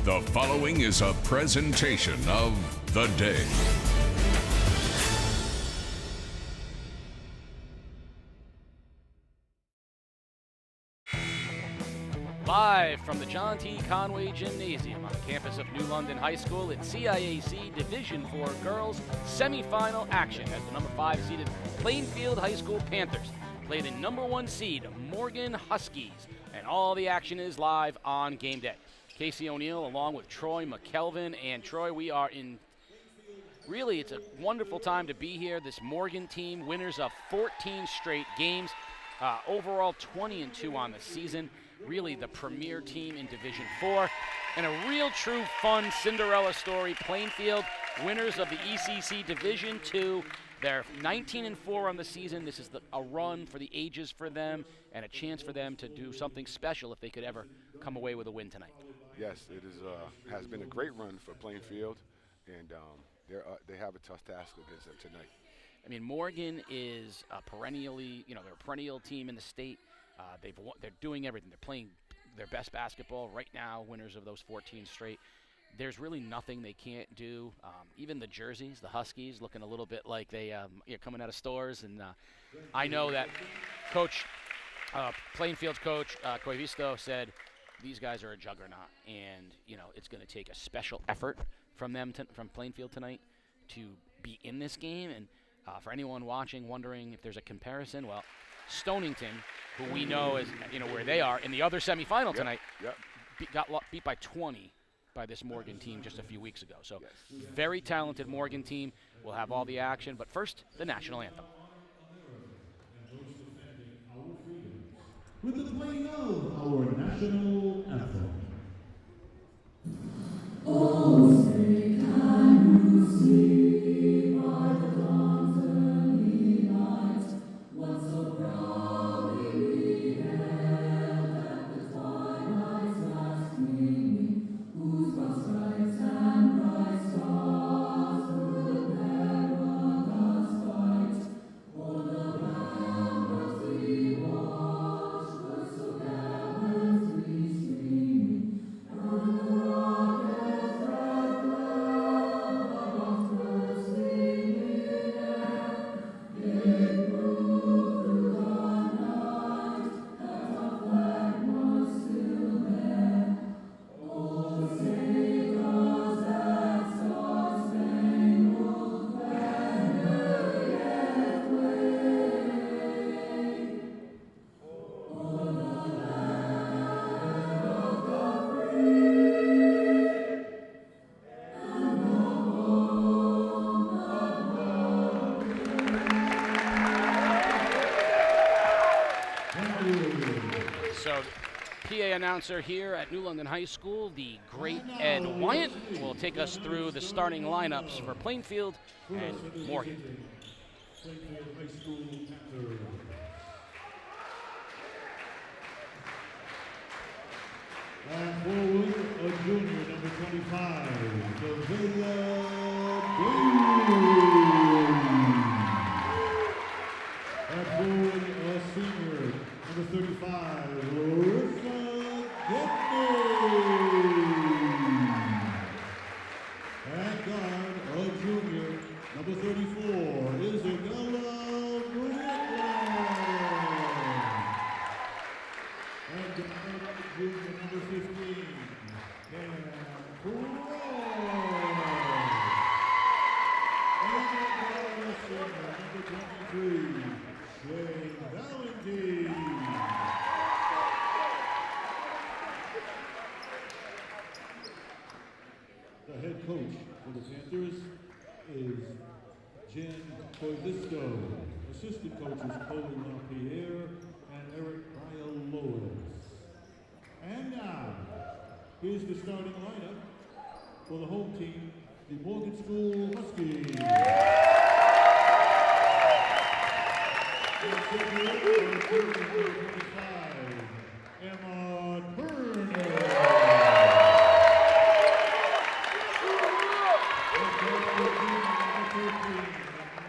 The following is a presentation of The Day. Live from the John T. Conway Gymnasium on the campus of New London High School, it's CIAC Division IV Girls Semifinal action as the number 5 seeded Plainfield High School Panthers play the number 1 seed Morgan Huskies, and all the action is live on game day. Casey O'Neill along with Troy McKelvin, and Troy, we are in, really it's a wonderful time to be here. This Morgan team, winners of 14 straight games, overall 20-2 on the season. Really the premier team in Division IV, and a real true fun Cinderella story. Plainfield, winners of the ECC Division II. They're 19-4 on the season. This is a run for the ages for them, and a chance for them to do something special if they could ever come away with a win tonight. Yes, it is. Has been a great run for Plainfield, and they have a tough task against them tonight. I mean, Morgan is a perennially, they're a perennial team in the state. They're doing everything. They're playing their best basketball right now, winners of those 14 straight. There's really nothing they can't do. Even the jerseys, the Huskies, looking a little bit like they coming out of stores. And I know that Plainfield's coach, Coivisto, said these guys are a juggernaut, and it's going to take a special effort from them, from Plainfield tonight, to be in this game. And for anyone watching, wondering if there's a comparison, well, Stonington, who we know is where they are in the other semifinal tonight, got beat by 20 by this Morgan team just a few weeks ago. So very talented Morgan team. We'll have all the action, but first, the national anthem. With the playing of our national anthem. Oh, say can you see by the dawn's early light what so proudly we hailed at the twilight's last gleaming, whose broad stripes and bright stars through the perilous fight o'er the ramparts we watched were so gallantly streaming, and the rocket's red glare above bursting in air did prove through the night that our flag was still there. Oh, say does that star-spangled banner yet wave o'er the land of the free and the home of glory. So, PA announcer here at New London High School, the great Ed Wyant, will take us through the starting lineups for Plainfield and Morgan. Plainfield High School Panther. And forward, a junior, number 25, Davila And forward, a senior, number 35, Larissa Gibney. And guard, a junior, number 34, Isabella Britland. And guard, junior, number 15, Cam Croy. And guard, a senior, number 23, Shane Valentine. The head coach for the Panthers is Jen Coivisto. Assistant coaches Chloe LaPierre and Eric Ryan-Lois. And now, here's the starting lineup for the home team, the Morgan School Huskies. Number 25, Emma Turner.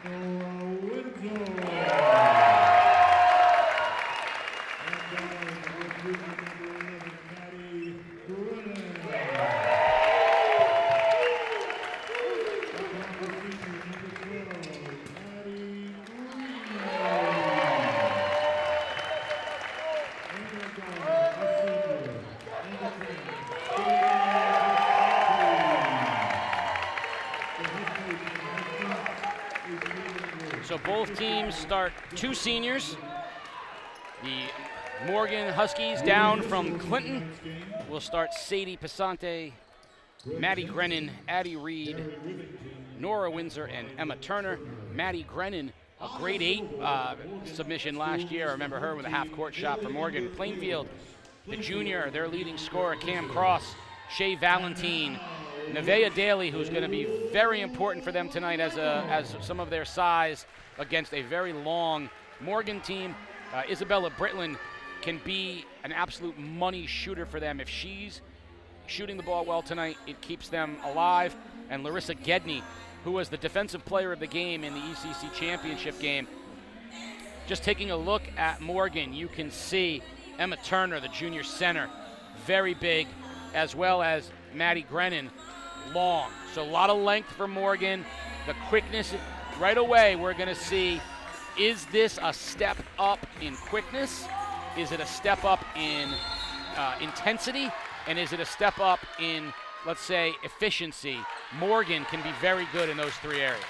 And So both teams start 2 seniors. The Morgan Huskies down from Clinton will start Sadie Passante, Maddie Grennan, Addie Reed, Nora Windsor, and Emma Turner. Maddie Grennan, a grade 8 submission last year. I remember her with a half-court shot for Morgan. Plainfield, the junior, their leading scorer, Cam Cross, Shea Valentine, Nevaeh Daly, who's going to be very important for them tonight as some of their size against a very long Morgan team. Isabella Britland can be an absolute money shooter for them. If she's shooting the ball well tonight, it keeps them alive. And Larissa Gedney, who was the defensive player of the game in the ECC championship game. Just taking a look at Morgan, you can see Emma Turner, the junior center, very big, as well as Maddie Grennan, long. So a lot of length for Morgan. The quickness, right away we're going to see, is this a step up in quickness? Is it a step up in intensity? And is it a step up in, let's say, efficiency? Morgan can be very good in those 3 areas.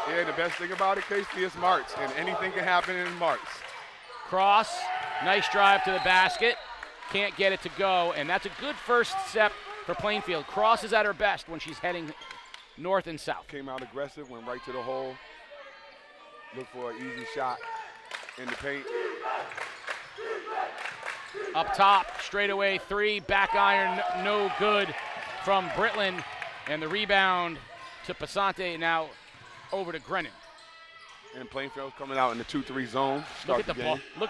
Yeah, the best thing about it, Casey, is marks, and anything can happen in marks. Cross, nice drive to the basket. Can't get it to go, and that's a good first step for Plainfield. Cross is at her best when she's heading north and south. Came out aggressive, went right to the hole. Look for an easy shot in the paint. Up top, straightaway 3, back iron, no good from Britland, and the rebound to Passante, now over to Grennan. And Plainfield coming out in the 2-3 zone. Look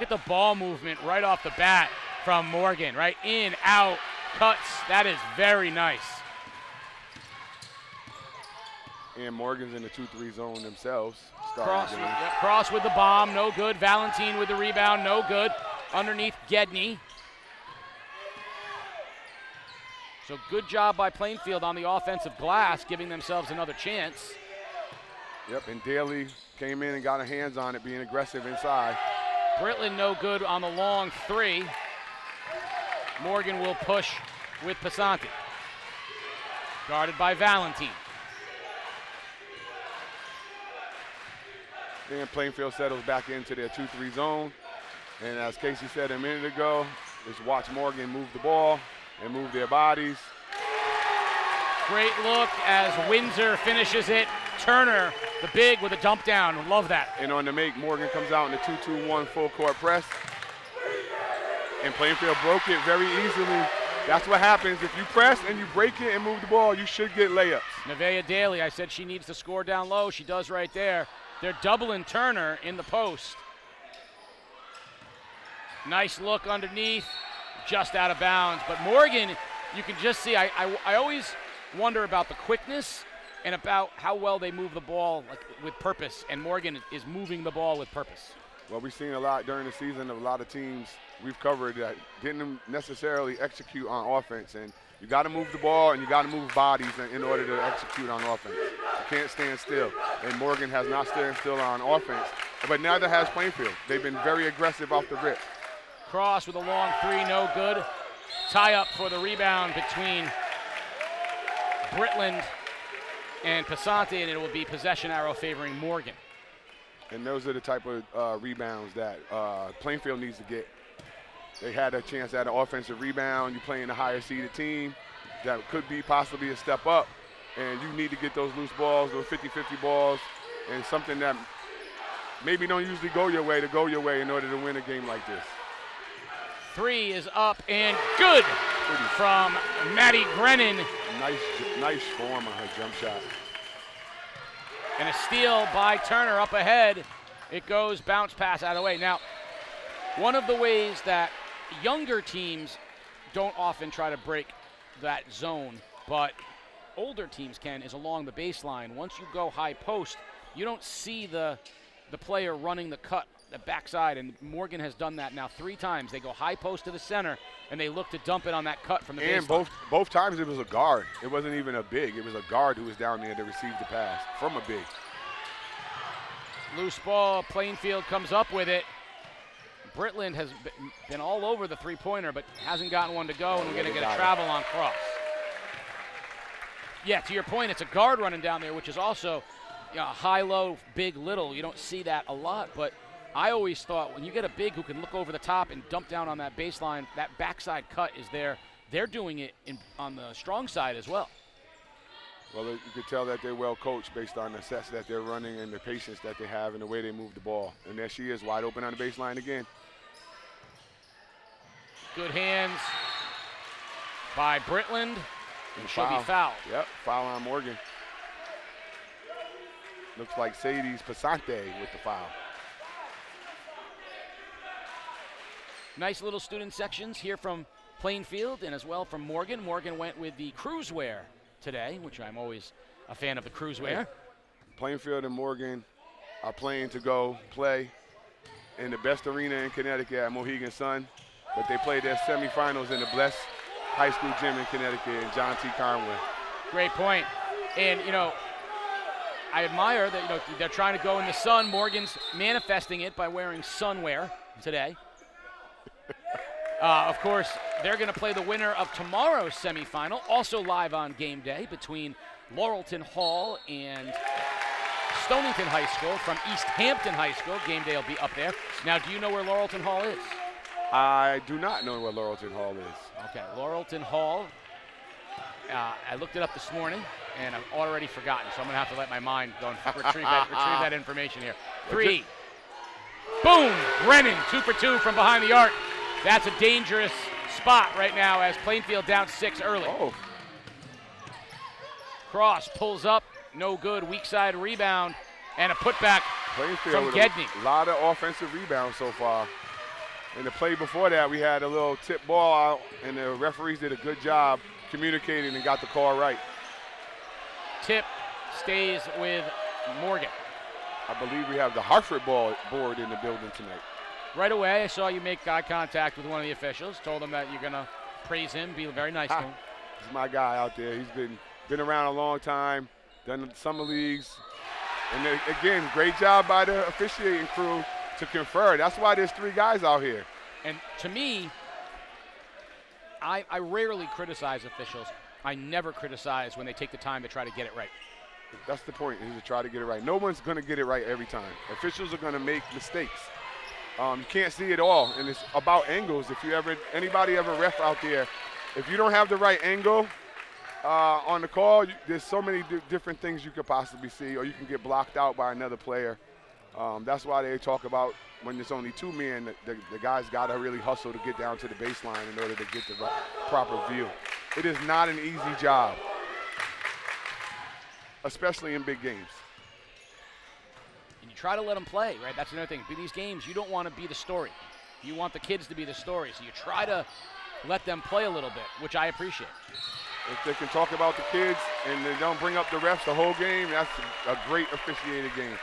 at the ball movement right off the bat from Morgan, right? In, out, cuts, that is very nice. And Morgan's in the 2-3 zone themselves. Cross with the bomb, no good. Valentine with the rebound, no good. Underneath Gedney. So good job by Plainfield on the offensive glass, giving themselves another chance. Yep, and Daly came in and got her hands on it, being aggressive inside. Britland no good on the long 3. Morgan will push with Passante. Guarded by Valentine. Then Plainfield settles back into their 2-3 zone. And as Casey said a minute ago, just watch Morgan move the ball and move their bodies. Great look as Windsor finishes it. Turner, the big, with a dump down. Love that. And on the make, Morgan comes out in the 2-2-1 full court press. And Plainfield broke it very easily. That's what happens. If you press and you break it and move the ball, you should get layups. Nevaeh Daly, I said she needs to score down low. She does right there. They're doubling Turner in the post. Nice look underneath, just out of bounds. But Morgan, you can just see, I always wonder about the quickness and about how well they move the ball with purpose. And Morgan is moving the ball with purpose. Well, we've seen a lot during the season of a lot of teams we've covered that didn't necessarily execute on offense. And you got to move the ball and you got to move bodies in order to execute on offense. You can't stand still. And Morgan has not stood still on offense, but neither has Plainfield. They've been very aggressive off the rip. Cross with a long 3, no good. Tie up for the rebound between Britland and Passante, and it will be possession arrow favoring Morgan. And those are the type of rebounds that Plainfield needs to get. They had a chance at an offensive rebound. You're playing a higher seeded team that could be possibly a step up, and you need to get those loose balls, those 50-50 balls, and something that maybe don't usually go your way to go your way in order to win a game like this. 3 is up and good from Maddie Grennan. Nice form on her jump shot. And a steal by Turner up ahead. It goes bounce pass out of the way. Now, one of the ways that younger teams don't often try to break that zone, but older teams can, is along the baseline. Once you go high post, you don't see the player running the cut, the backside, and Morgan has done that now 3 times. They go high post to the center, and they look to dump it on that cut from the baseline. And both times it was a guard. It wasn't even a big. It was a guard who was down there to receive the pass from a big. Loose ball, Plainfield comes up with it. Britland has been all over the three-pointer, but hasn't gotten one to go, and we're going to get a travel on Cross. Yeah, to your point, it's a guard running down there, which is also high-low, big, little. You don't see that a lot, but I always thought when you get a big who can look over the top and dump down on that baseline, that backside cut is there. They're doing it on the strong side as well. Well, you could tell that they're well coached based on the sets that they're running and the patience that they have and the way they move the ball. And there she is, wide open on the baseline again. Good hands by Britland, and she'll be fouled. Yep, foul on Morgan. Looks like Sadie's Pasante with the foul. Nice little student sections here from Plainfield and as well from Morgan. Morgan went with the cruisewear today, which I'm always a fan of the cruisewear. Plainfield and Morgan are playing to go play in the best arena in Connecticut at Mohegan Sun, but they played their semifinals in the Bless High School gym in Connecticut in John T. Conway. Great point. And, I admire that, they're trying to go in the sun. Morgan's manifesting it by wearing sunwear today. Of course, they're going to play the winner of tomorrow's semifinal, also live on game day, between Laurelton Hall and Stonington High School from East Hampton High School. Game day will be up there. Now, do you know where Laurelton Hall is? I do not know where Laurelton Hall is. Okay, Laurelton Hall. I looked it up this morning, and I've already forgotten, so I'm going to have to let my mind go and retrieve that information here. 3. Boom! Brennan, 2 for 2 from behind the arc. That's a dangerous spot right now as Plainfield down 6 early. Oh. Cross pulls up, no good. Weak side rebound and a putback Plainfield from Gedney. A lot of offensive rebounds so far. In the play before that, we had a little tip ball out, and the referees did a good job communicating and got the call right. Tip stays with Morgan. I believe we have the Hartford board in the building tonight. Right away, I saw you make eye contact with one of the officials, told him that you're going to praise him, be very nice to him. He's my guy out there. He's been around a long time, done summer leagues. And then, again, great job by the officiating crew to confer. That's why there's 3 guys out here. And to me, I rarely criticize officials. I never criticize when they take the time to try to get it right. That's the point, is to try to get it right. No one's going to get it right every time. Officials are going to make mistakes. You can't see it all, and it's about angles. If anybody ever ref out there, if you don't have the right angle on the call, there's so many different things you could possibly see, or you can get blocked out by another player. That's why they talk about when there's only 2 men, the guys got to really hustle to get down to the baseline in order to get the proper view. It is not an easy job, especially in big games. And you try to let them play, right? That's another thing. In these games, you don't want to be the story. You want the kids to be the story. So you try to let them play a little bit, which I appreciate. If they can talk about the kids and they don't bring up the refs the whole game, that's a great officiated game.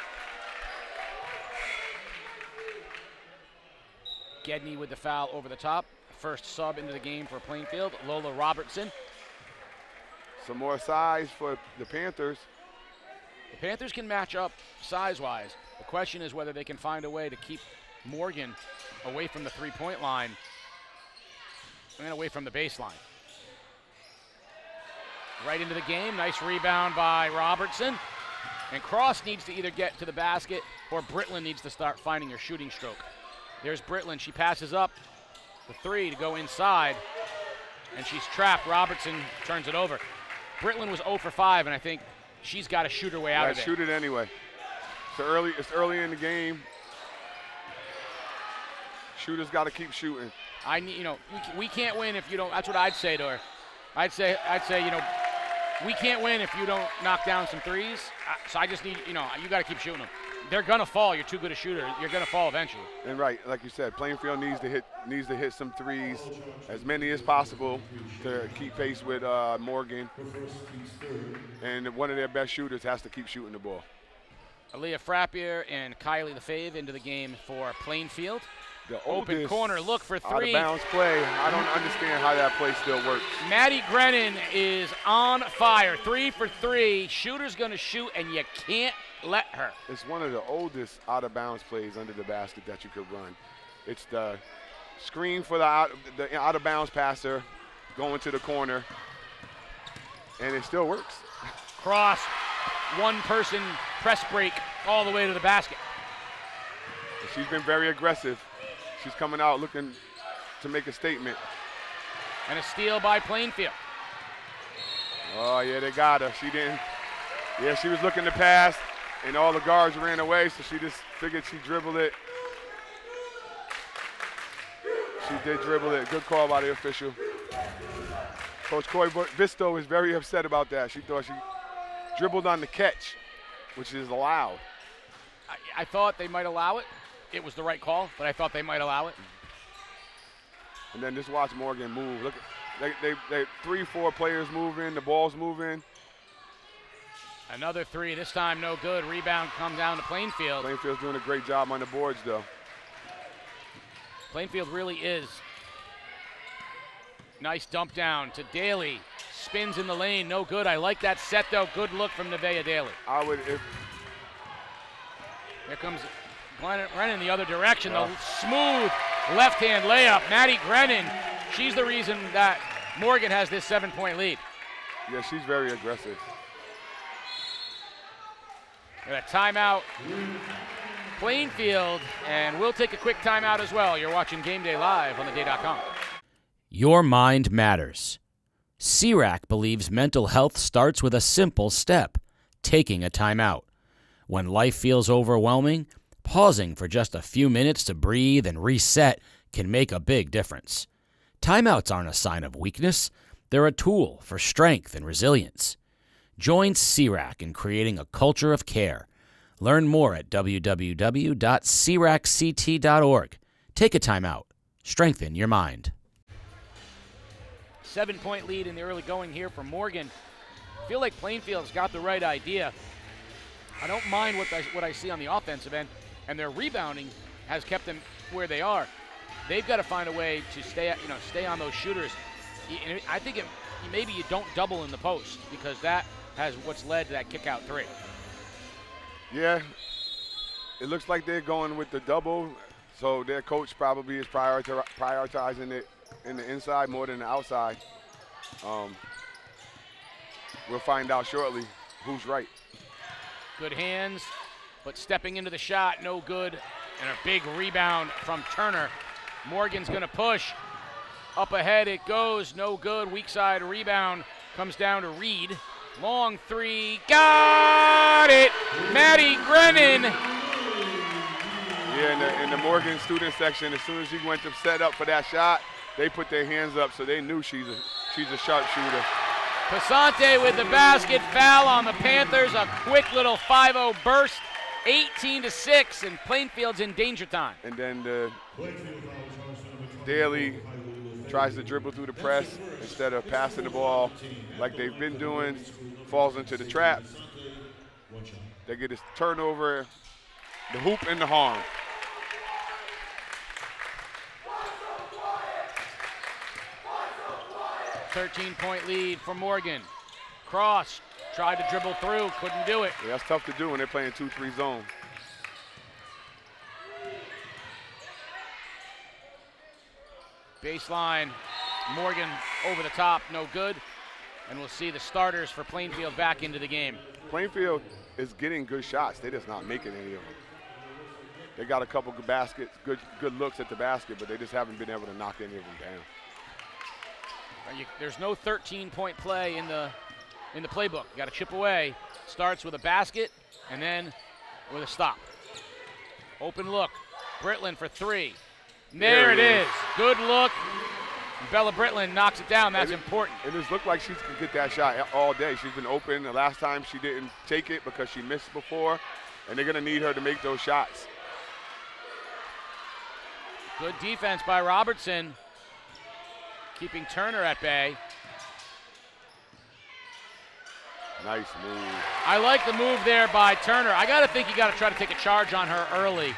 Gedney with the foul over the top. First sub into the game for Plainfield, Lola Robertson. Some more size for the Panthers. The Panthers can match up size-wise. The question is whether they can find a way to keep Morgan away from the three-point line and away from the baseline. Right into the game. Nice rebound by Robertson. And Cross needs to either get to the basket or Britland needs to start finding her shooting stroke. There's Britland. She passes up the 3 to go inside, and she's trapped. Robertson turns it over. Britland was 0 for 5, and I think she's got to shoot her way out of there. Shoot it anyway. It's early in the game. Shooters got to keep shooting. We can't win if you don't. That's what I'd say to her. I'd say, we can't win if you don't knock down some threes. So I just need, you got to keep shooting them. They're gonna fall. You're too good a shooter. You're gonna fall eventually. And right, like you said, Plainfield needs to hit some threes, as many as possible, to keep pace with Morgan. And one of their best shooters has to keep shooting the ball. Aaliyah Frappier and Kylie LaFave into the game for Plainfield. The open corner, look for 3. Out of bounds play. I don't understand how that play still works. Maddie Grennan is on fire. 3 for 3. Shooter's gonna shoot, and you can't let her. It's one of the oldest out of bounds plays under the basket that you could run. It's the screen for the out of bounds passer going to the corner, and it still works. Cross, one person press break all the way to the basket. She's been very aggressive. She's coming out looking to make a statement. And a steal by Plainfield. Oh, yeah, they got her. She didn't. Yeah, she was looking to pass, and all the guards ran away, so she just figured she'd dribble it. She did dribble it. Good call by the official. Coach Coy Visto is very upset about that. She thought she dribbled on the catch, which is allowed. I thought they might allow it. It was the right call, but I thought they might allow it. And then just watch Morgan move. Look, they 3-4 players moving. The ball's moving. Another three, this time no good. Rebound comes down to Plainfield. Plainfield's doing a great job on the boards, though. Plainfield really is. Nice dump down to Daly. Spins in the lane, no good. I like that set, though. Good look from Nevaeh Daly. I would, if Here comes Grennan the other direction. The smooth left-hand layup. Maddie Grennan, she's the reason that Morgan has this 7-point lead. Yeah, she's very aggressive. Got a timeout, Plainfield, and we'll take a quick timeout as well. You're watching Game Day Live on theday.com. Your mind matters. CIAC believes mental health starts with a simple step, taking a timeout. When life feels overwhelming, pausing for just a few minutes to breathe and reset can make a big difference. Timeouts aren't a sign of weakness. They're a tool for strength and resilience. Join CIAC in creating a culture of care. Learn more at www.ciracct.org. Take a timeout. Strengthen your mind. 7-point lead in the early going here for Morgan. I feel like Plainfield's got the right idea. I don't mind what I see on the offensive end, and their rebounding has kept them where they are. They've got to find a way to stay on those shooters. I think maybe you don't double in the post, because that has what's led to that kick-out three. Yeah, it looks like they're going with the double, so their coach probably is prioritizing it in the inside more than the outside. We'll find out shortly who's right. Good hands, but stepping into the shot, no good. And a big rebound from Turner. Morgan's going to push. Up ahead it goes, no good. Weak side rebound comes down to Reed. Long three, got it! Maddie Grennan. Yeah, in the Morgan student section, as soon as she went to set up for that shot, they put their hands up, so they knew she's a sharpshooter. Pasante with the basket, foul on the Panthers. A quick little 5-0 burst, 18-6, and Plainfield's in danger time. And then Daly tries to dribble through the press instead of passing the ball like they've been doing, falls into the trap. They get his turnover, the hoop and the harm. A 13-point lead for Morgan. Cross, tried to dribble through, couldn't do it. Yeah, that's tough to do when they're playing 2-3 zone. Baseline, Morgan over the top, no good. And we'll see the starters for Plainfield back into the game. Plainfield is getting good shots. They're just not making any of them. They got a couple good baskets, good looks at the basket, but they just haven't been able to knock any of them down. There's no 13-point play in the playbook. You got to chip away. Starts with a basket and then with a stop. Open look. Britland for three. There it is. Good look. Bella Britland knocks it down. That's important. It just looked like she could get that shot all day. She's been open. The last time she didn't take it because she missed before, and they're going to need her to make those shots. Good defense by Robertson, keeping Turner at bay. Nice move. I like the move there by Turner. I got to think you got to try to take a charge on her early,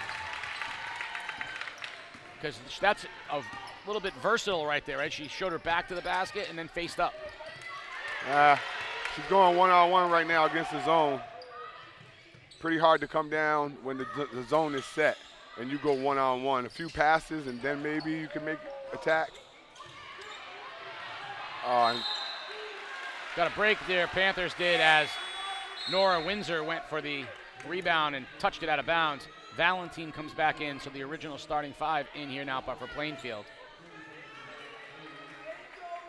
because that's a little bit versatile right there, right? She showed her back to the basket and then faced up. She's going one-on-one right now against the zone. Pretty hard to come down when the zone is set and you go one-on-one. A few passes and then maybe you can make attack. Got a break there, Panthers did, as Nora Windsor went for the rebound and touched it out of bounds. Valentine comes back in, so the original starting 5 in here now, but for Plainfield.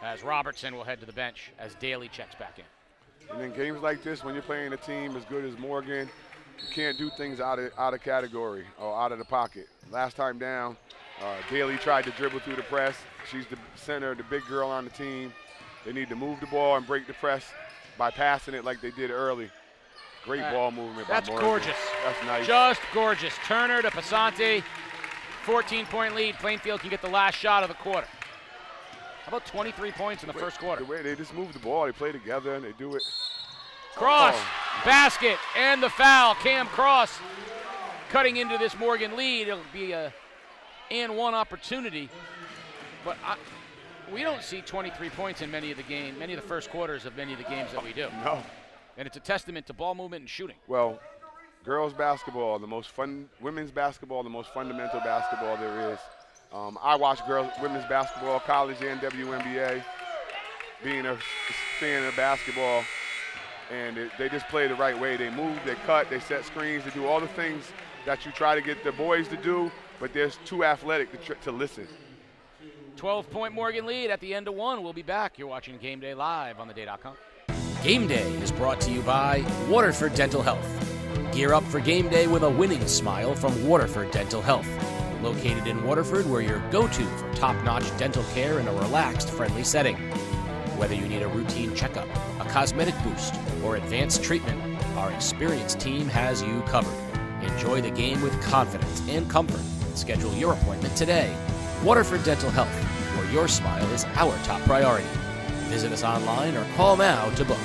As Robertson will head to the bench as Daly checks back in. And in games like this, when you're playing a team as good as Morgan, you can't do things out of category or out of the pocket. Last time down, Daly tried to dribble through the press. She's the center, the big girl on the team. They need to move the ball and break the press by passing it like they did early. Great ball movement by Morgan. That's gorgeous. That's nice. Just gorgeous. Turner to Passante, 14-point lead. Plainfield can get the last shot of the quarter. How about 23 points in the first quarter? The way they just move the ball, they play together, and they do it. Cross, basket, and the foul. Cam Cross cutting into this Morgan lead. It'll be a and one opportunity, but we don't see 23 points in many of the first quarters of many of the games that we do. No. And it's a testament to ball movement and shooting. Well, girls basketball, women's basketball, the most fundamental basketball there is. I watch women's basketball, college and WNBA, being a fan of basketball, and they just play the right way. They move, they cut, they set screens, they do all the things that you try to get the boys to do, but they're too athletic to listen. 12-point Morgan lead at the end of one. We'll be back. You're watching Game Day live on theday.com. Game Day is brought to you by Waterford Dental Health. Gear up for game day with a winning smile from Waterford Dental Health. Located in Waterford, we're your go-to for top-notch dental care in a relaxed, friendly setting. Whether you need a routine checkup, a cosmetic boost, or advanced treatment, our experienced team has you covered. Enjoy the game with confidence and comfort. Schedule your appointment today. Waterford Dental Health, where your smile is our top priority. Visit us online or call now to book.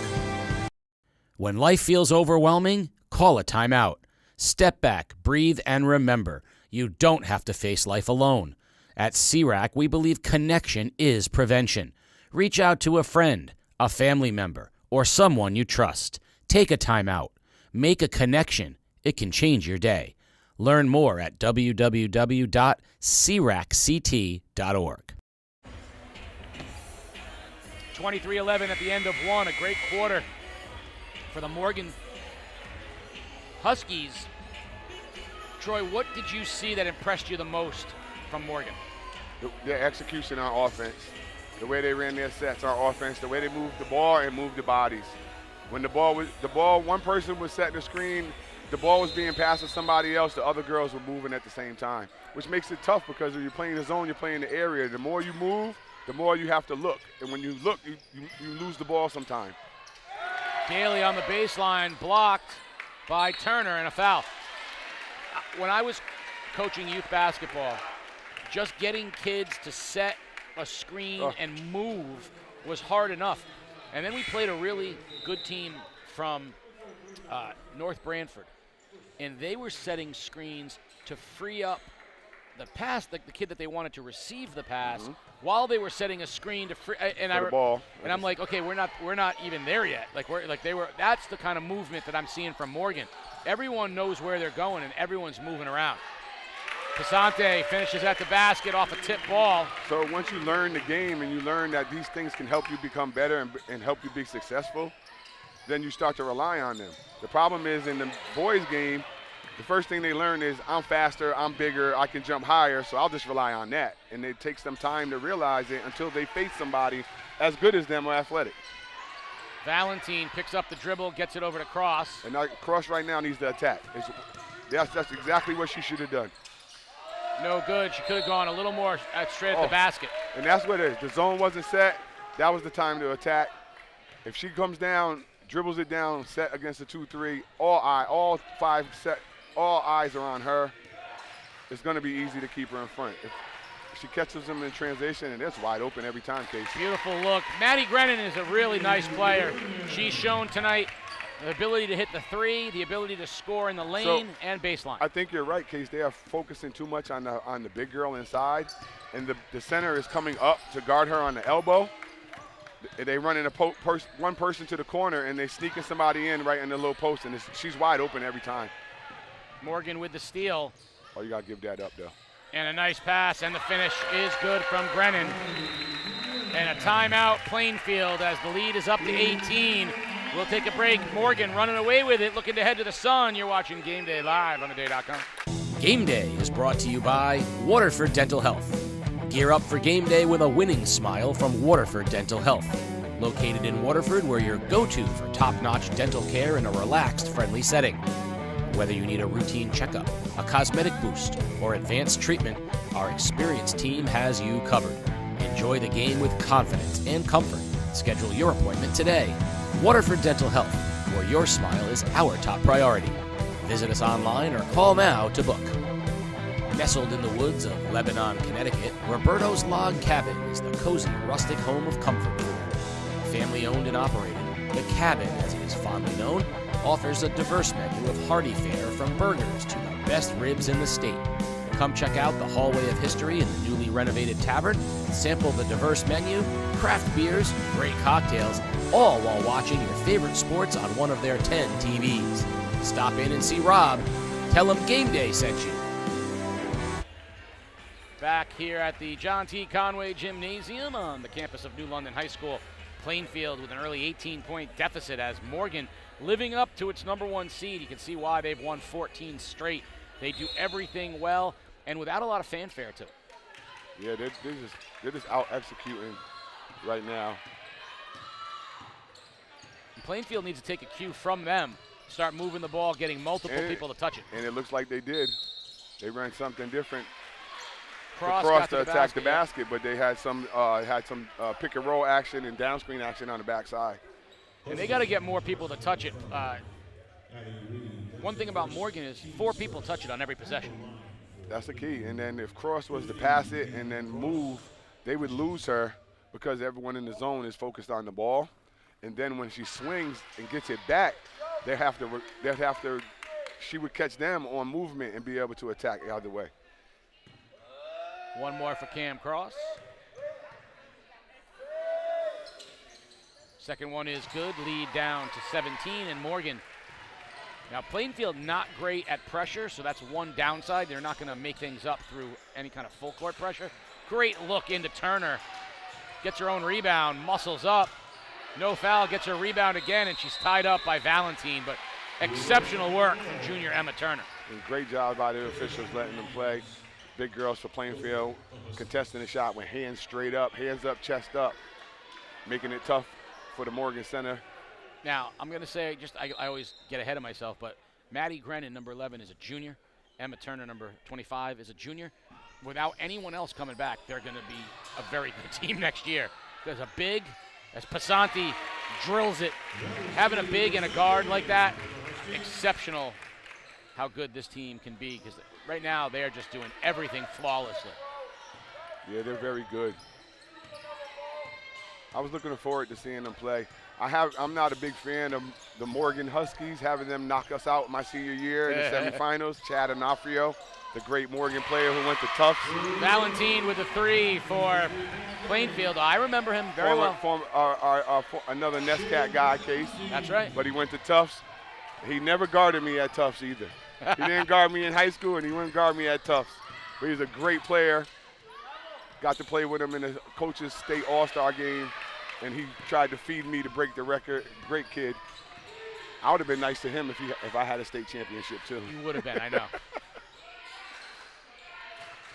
When life feels overwhelming, call a timeout. Step back, breathe, and remember, you don't have to face life alone. At CIAC, we believe connection is prevention. Reach out to a friend, a family member, or someone you trust. Take a timeout. Make a connection. It can change your day. Learn more at www.ciracct.org. 23-11 at the end of one. A great quarter for the Morgan Huskies. Troy, what did you see that impressed you the most from Morgan? Their execution on offense, the way they ran their sets on offense, the way they moved the ball and moved the bodies. When one person was setting the screen, the ball was being passed to somebody else, the other girls were moving at the same time, which makes it tough because if you're playing the zone, you're playing the area. The more you move, the more you have to look. And when you look, you lose the ball sometime. Daly on the baseline, blocked by Turner, and a foul. When I was coaching youth basketball, just getting kids to set a screen and move was hard enough. And then we played a really good team from North Branford, and they were setting screens to free up the pass, the kid that they wanted to receive the pass, while they were setting a screen to free. Ball. And I'm like, okay, we're not even there yet. That's the kind of movement that I'm seeing from Morgan. Everyone knows where they're going, and everyone's moving around. Passante finishes at the basket off a tip ball. So once you learn the game and you learn that these things can help you become better and help you be successful, then you start to rely on them. The problem is in the boys' game, the first thing they learn is I'm faster, I'm bigger, I can jump higher, so I'll just rely on that. And it takes them time to realize it until they face somebody as good as them or athletic. Valentine picks up the dribble, gets it over to Cross. And now Cross right now needs to attack. That's exactly what she should have done. No good. She could have gone a little more straight at the basket. And that's what it is. The zone wasn't set. That was the time to attack. If she comes down, dribbles it down, set against the 2-3, all eyes are on her. It's going to be easy to keep her in front. If she catches them in transition, and it's wide open every time, Casey. Beautiful look. Maddie Grennan is a really nice player. She's shown tonight the ability to hit the three, the ability to score in the lane and baseline. I think you're right, Case. They are focusing too much on the big girl inside, and the center is coming up to guard her on the elbow. They run in one person to the corner, and they sneaking somebody in right in the low post, and she's wide open every time. Morgan with the steal. Oh, you got to give that up, though. And a nice pass, and the finish is good from Grennan. And a timeout, Plainfield, as the lead is up to 18. We'll take a break. Morgan running away with it, looking to head to the sun. You're watching Game Day live on theday.com. Game Day is brought to you by Waterford Dental Health. Gear up for game day with a winning smile from Waterford Dental Health. Located in Waterford, we're your go-to for top-notch dental care in a relaxed, friendly setting. Whether you need a routine checkup, a cosmetic boost, or advanced treatment, our experienced team has you covered. Enjoy the game with confidence and comfort. Schedule your appointment today. Waterford Dental Health, where your smile is our top priority. Visit us online or call now to book. Nestled in the woods of Lebanon, Connecticut, Roberto's Log Cabin is the cozy, rustic home of comfort food. Family owned and operated, the Cabin, as it is fondly known, offers a diverse menu of hearty fare from burgers to the best ribs in the state. Come check out the hallway of history in the newly renovated tavern, sample the diverse menu, craft beers, great cocktails, all while watching your favorite sports on one of their 10 TVs. Stop in and see Rob. Tell him Game Day sent you. Back here at the John T. Conway Gymnasium on the campus of New London High School. Plainfield with an early 18-point deficit as Morgan living up to its #1 seed. You can see why they've won 14 straight. They do everything well and without a lot of fanfare to it. Yeah, they're just out executing right now. And Plainfield needs to take a cue from them, start moving the ball, getting multiple people to touch it. And it looks like they did. They ran something different. Cross to attack the basket, but they had some pick and roll action and down screen action on the backside. And they got to get more people to touch it. One thing about Morgan is 4 people touch it on every possession. That's the key. And then if Cross was to pass it and then move, they would lose her because everyone in the zone is focused on the ball. And then when she swings and gets it back, she would catch them on movement and be able to attack the other way. One more for Cam Cross. Second one is good. Lead down to 17, and Morgan. Now, Plainfield not great at pressure, so that's one downside. They're not going to make things up through any kind of full court pressure. Great look into Turner. Gets her own rebound, muscles up. No foul, gets her rebound again, and she's tied up by Valentine, but exceptional work from junior Emma Turner. And great job by the officials letting them play. Big girls for Plainfield, contesting the shot with hands straight up, hands up, chest up, making it tough for the Morgan Center. Now, I'm going to say, I always get ahead of myself, but Maddie Grennan, number 11, is a junior. Emma Turner, number 25, is a junior. Without anyone else coming back, they're going to be a very good team next year. There's a big, as Pasanti drills it, having a big and a guard like that, exceptional how good this team can be, because right now they are just doing everything flawlessly. Yeah, they're very good. I was looking forward to seeing them play. I'm not a big fan of the Morgan Huskies, having them knock us out my senior year in the semifinals. Chad Onofrio, the great Morgan player who went to Tufts. Valentine with a 3 for Plainfield. I remember him very well. Another NESCAT guy, Case. That's right. But he went to Tufts. He never guarded me at Tufts either. He didn't guard me in high school, and he wouldn't guard me at Tufts. But he's a great player. Got to play with him in the Coaches State All-Star game, and he tried to feed me to break the record. Great kid. I would have been nice to him if I had a state championship, too. You would have been, I know.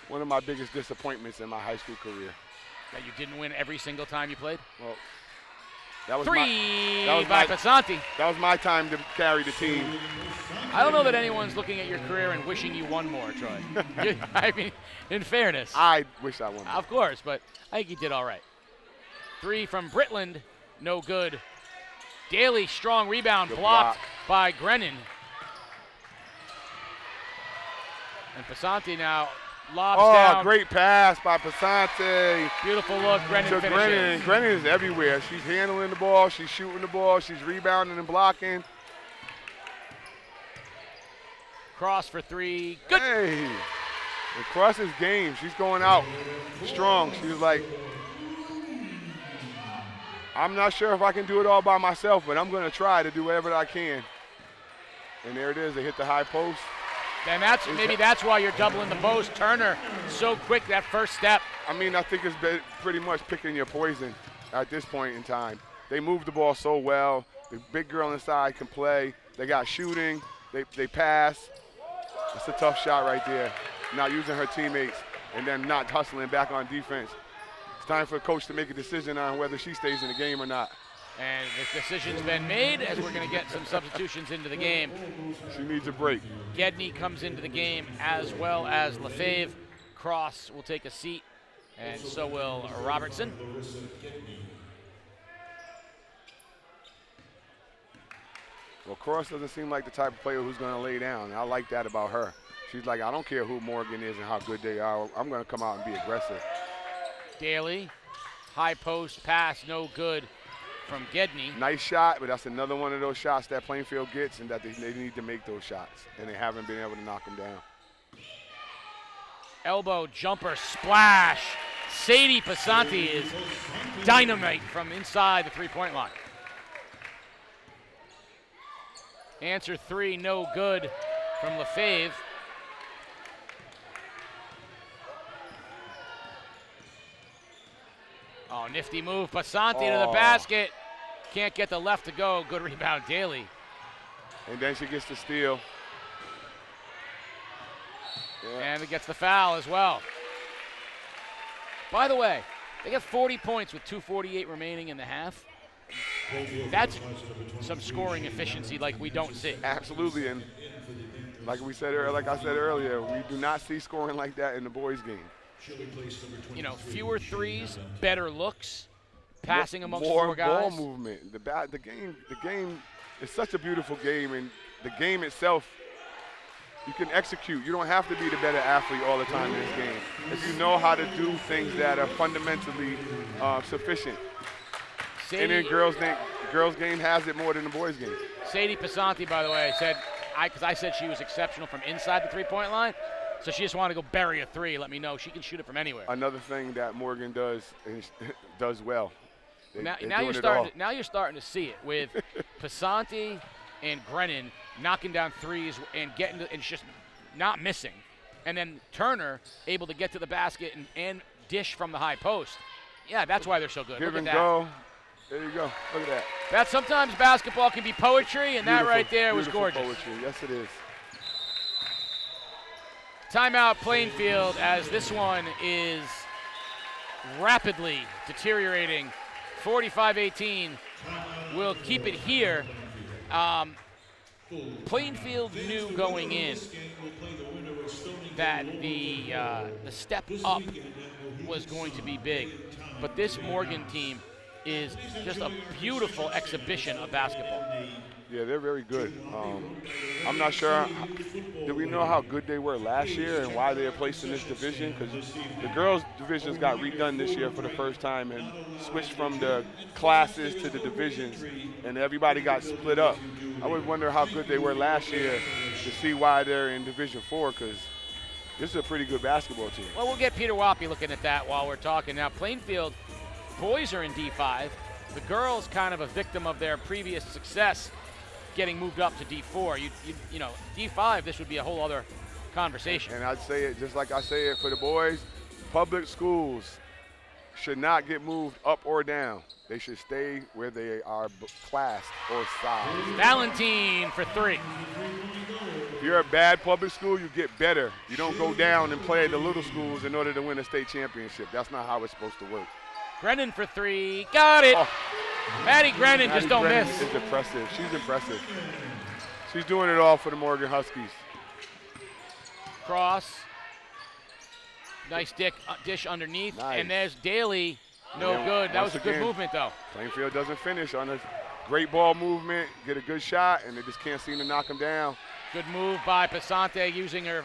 One of my biggest disappointments in my high school career. That you didn't win every single time you played? Well, that was 3 by Pasanti. That was my time to carry the team. I don't know that anyone's looking at your career and wishing you won more, Troy. I mean, in fairness. I wish I won more. Of course, but I think you did all right. 3 from Britland, no good. Daly, strong rebound, blocked by Grennan. And Pasanti now lobs down. Oh, great pass by Pasanti. Beautiful look, Grennan finishes. Grennan is everywhere. She's handling the ball, she's shooting the ball, she's rebounding and blocking. Cross for 3, good. Hey, across his game, she's going out strong. She was like, I'm not sure if I can do it all by myself, but I'm going to try to do whatever I can. And there it is. They hit the high post. And maybe that's why you're doubling the post. Turner, so quick that first step. I mean, I think it's pretty much picking your poison at this point in time. They moved the ball so well. The big girl inside can play. They got shooting. They pass. It's a tough shot right there. Not using her teammates and then not hustling back on defense. It's time for a coach to make a decision on whether she stays in the game or not. And the decision's been made as we're going to get some substitutions into the game. She needs a break. Gedney comes into the game as well as Lefebvre. Cross will take a seat, and so will Robertson. Well, Cross doesn't seem like the type of player who's going to lay down. I like that about her. She's like, I don't care who Morgan is and how good they are. I'm going to come out and be aggressive. Daly, high post pass, no good from Gedney. Nice shot, but that's another one of those shots that Plainfield gets and that they need to make those shots, and they haven't been able to knock them down. Elbow jumper splash. Sadie Pasanti is dynamite from inside the three-point line. Answer three, no good from Lefebvre. Oh, nifty move. Pasanti to the basket. Can't get the left to go. Good rebound, Daly. And then she gets the steal. Yeah. And it gets the foul as well. By the way, they got 40 points with 2:48 remaining in the half. That's some scoring efficiency like we don't see. Absolutely, and like I said earlier, we do not see scoring like that in the boys' game. You know, fewer threes, better looks, passing amongst more four guys. ball movement. The game is such a beautiful game, and the game itself, you can execute. You don't have to be the better athlete all the time in this game. If you know how to do things that are fundamentally sufficient. And then girls' game has it more than the boys' game. Sadie Pasanti, by the way, said, because I said she was exceptional from inside the three-point line, so she just wanted to go bury a three. Let me know she can shoot it from anywhere. Another thing that Morgan does well. Now you're starting to see it with Pasanti and Grennan knocking down threes and and just not missing, and then Turner able to get to the basket and dish from the high post. Yeah, that's why they're so good. Give Look and at that. go. There you go. Look at that. That sometimes basketball can be poetry, and that right there was gorgeous. Poetry. Yes, it is. Timeout Plainfield, as this one is rapidly deteriorating. 45-18. We'll keep it here. Plainfield knew going in that the step up was going to be big, but this Morgan team is just a beautiful exhibition of basketball. Yeah, they're very good. I'm not sure. Do we know how good they were last year and why they are placed in this division? Because the girls' divisions got redone this year for the first time and switched from the classes to the divisions, and everybody got split up. I would wonder how good they were last year to see why they're in Division IV, because this is a pretty good basketball team. Well, we'll get Peter Wappy looking at that while we're talking. Now, Plainfield boys are in D5. The girls kind of a victim of their previous success getting moved up to D4. You know, D5, this would be a whole other conversation. And I'd say it just like I say it for the boys. Public schools should not get moved up or down. They should stay where they are classed or sized. Valentine for three. If you're a bad public school, you get better. You don't go down and play at the little schools in order to win a state championship. That's not how it's supposed to work. Grennan for three. Got it. Oh. Maddie Grennan just don't miss. She's impressive. She's impressive. She's doing it all for the Morgan Huskies. Cross. Nice dish underneath. Nice. And there's Daly. No good. That was a good movement, though. Plainfield doesn't finish on a great ball movement, get a good shot, and they just can't seem to knock him down. Good move by Pasante using her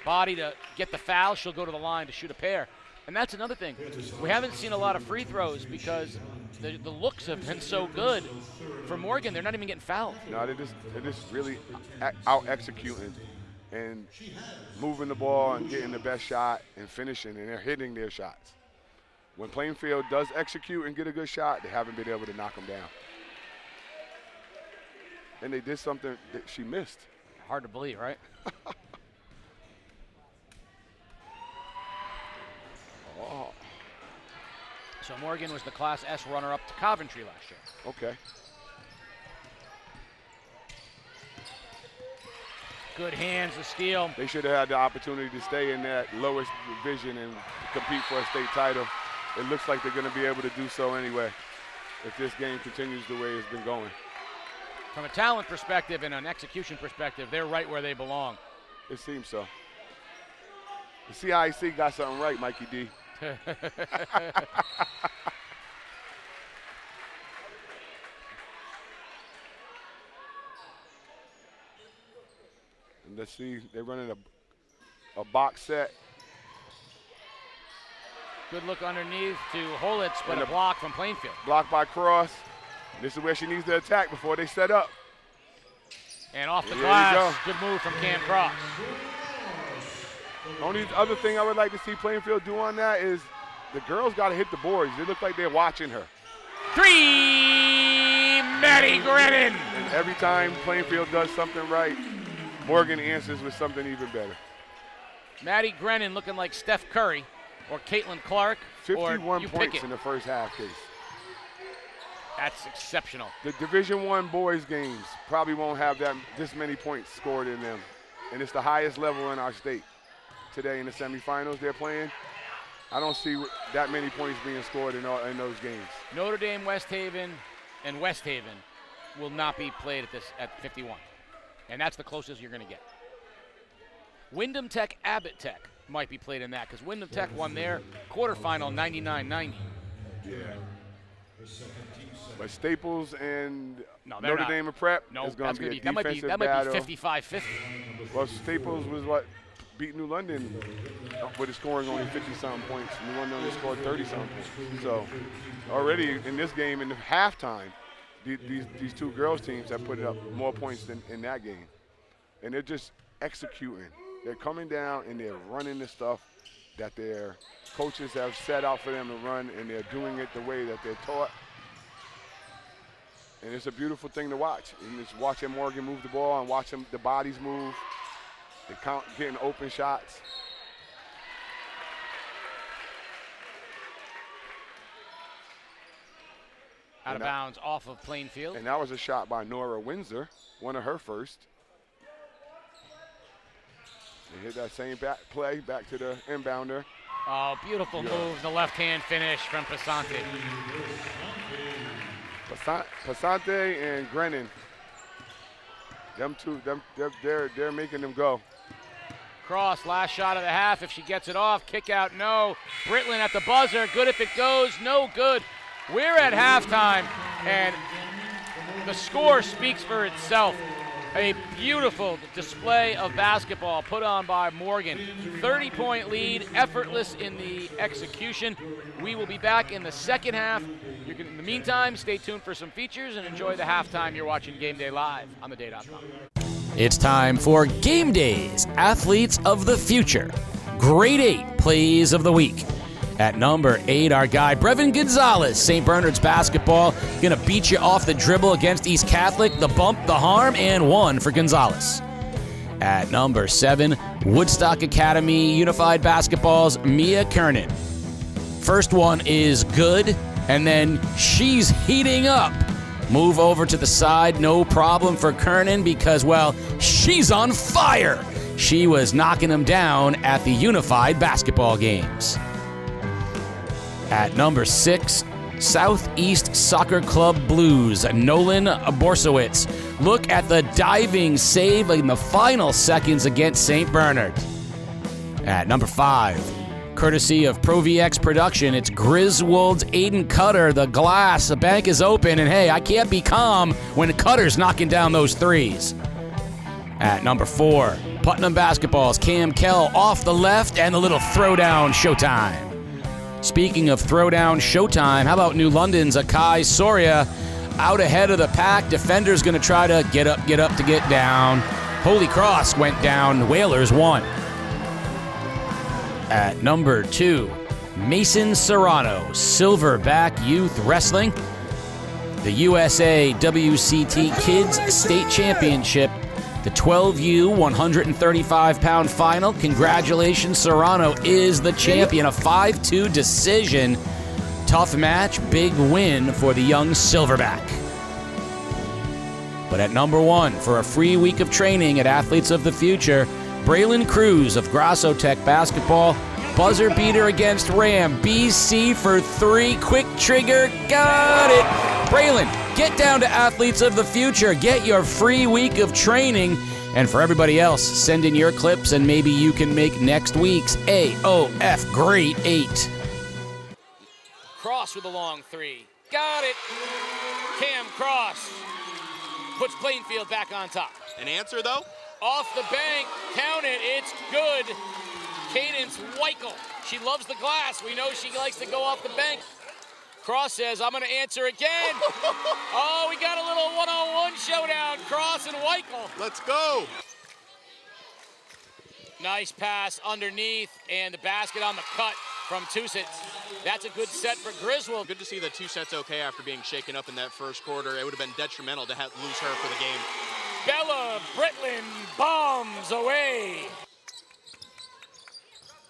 body to get the foul. She'll go to the line to shoot a pair. And that's another thing. We haven't seen a lot of free throws because the looks have been so good for Morgan. They're not even getting fouled. No, they're just really out-executing and moving the ball and getting the best shot and finishing, and they're hitting their shots. When Plainfield does execute and get a good shot, they haven't been able to knock them down. And they did something that she missed. Hard to believe, right? Oh. So Morgan was the Class S runner-up to Coventry last year. Okay. Good hands to steal. They should have had the opportunity to stay in that lowest division and compete for a state title. It looks like they're going to be able to do so anyway if this game continues the way it's been going. From a talent perspective and an execution perspective, they're right where they belong. It seems so. The CIAC got something right, Mikey D. And let's see, they're running a box set. Good look underneath to Holitz, but a block from Plainfield. Blocked by Cross. This is where she needs to attack before they set up. And off the There glass, you good move from Cam Cross. Only other thing I would like to see Plainfield do on that is the girls got to hit the boards. They look like they're watching her. 3, Maddie Grennan. And every time Plainfield does something right, Morgan answers with something even better. Maddie Grennan looking like Steph Curry or Caitlin Clark 51 or points in the first half, Case. That's exceptional. The Division I boys games probably won't have this many points scored in them. And it's the highest level in our state. Today in the semifinals they're playing, I don't see that many points being scored in those games. Notre Dame, West Haven, and West Haven will not be played at 51. And that's the closest you're going to get. Wyndham Tech, Abbott Tech might be played in that because Wyndham Tech won their quarterfinal 99-90. Yeah. But Staples and Notre Dame and Prep is going to be a defensive battle. That might be 55-50. Well, Staples was beat New London with it scoring only 50-something points. New London only scored 30-something points. So already in this game, in the halftime, these two girls teams have put up more points than in that game. And they're just executing. They're coming down and they're running the stuff that their coaches have set out for them to run, and they're doing it the way that they're taught. And it's a beautiful thing to watch. And it's watching Morgan move the ball and watching the bodies move. They count getting open shots. Out of bounds off of Plainfield. And that was a shot by Nora Windsor, one of her first. They hit that same play back to the inbounder. Oh, beautiful move, the left-hand finish from Passante. Passante and Grennan, them two, they're making them go. Cross, last shot of the half. If she gets it off, kick out, no. Britlin at the buzzer, good if it goes, no good. We're at halftime, and the score speaks for itself. A beautiful display of basketball put on by Morgan. 30-point lead, effortless in the execution. We will be back in the second half. In the meantime, stay tuned for some features and enjoy the halftime. You're watching Game Day Live on theday.com. It's time for Game Day's Athletes of the Future. Grade 8 Plays of the Week. At number 8, our guy, Brevin Gonzalez, St. Bernard's basketball. Going to beat you off the dribble against East Catholic. The bump, the harm, and 1 for Gonzalez. At number 7, Woodstock Academy Unified Basketball's Mia Kernan. First one is good, and then she's heating up. Move over to the side, no problem for Kernan because, well, she's on fire. She was knocking them down at the Unified Basketball Games. At number 6, Southeast Soccer Club Blues, Nolan Borsowitz. Look at the diving save in the final seconds against St. Bernard. At number 5, courtesy of ProVX Production, it's Griswold's Aiden Cutter. The glass, the bank is open, and hey, I can't be calm when Cutter's knocking down those threes. At number 4, Putnam Basketball's Cam Kell off the left, and the little throwdown showtime. Speaking of throwdown showtime, how about New London's Akai Soria out ahead of the pack? Defender's going to try to get up to get down. Holy Cross went down. Whalers won. At number 2, Mason Serrano, Silverback Youth Wrestling. The USA WCT Kids State Championship. The 12U 135-pound final. Congratulations, Serrano is the champion. A 5-2 decision. Tough match, big win for the young Silverback. But at number 1, for a free week of training at Athletes of the Future, Braylon Cruz of Grasso Tech basketball, buzzer beater against Ram, BC for 3, quick trigger, got it! Braylon, get down to Athletes of the Future, get your free week of training, and for everybody else, send in your clips and maybe you can make next week's AOF Grade 8. Cross with a long 3. Got it. Cam Cross puts Plainfield back on top. An answer, though? Off the bank. Count it. It's good. Cadence Weichel. She loves the glass. We know she likes to go off the bank. Cross says, I'm going to answer again. Oh, we got a little one-on-one showdown. Cross and Weichel. Let's go. Nice pass underneath, and the basket on the cut from Tusitz. That's a good set for Griswold. Good to see that 2 sets okay after being shaken up in that first quarter. It would have been detrimental to lose her for the game. Bella Britland bombs away.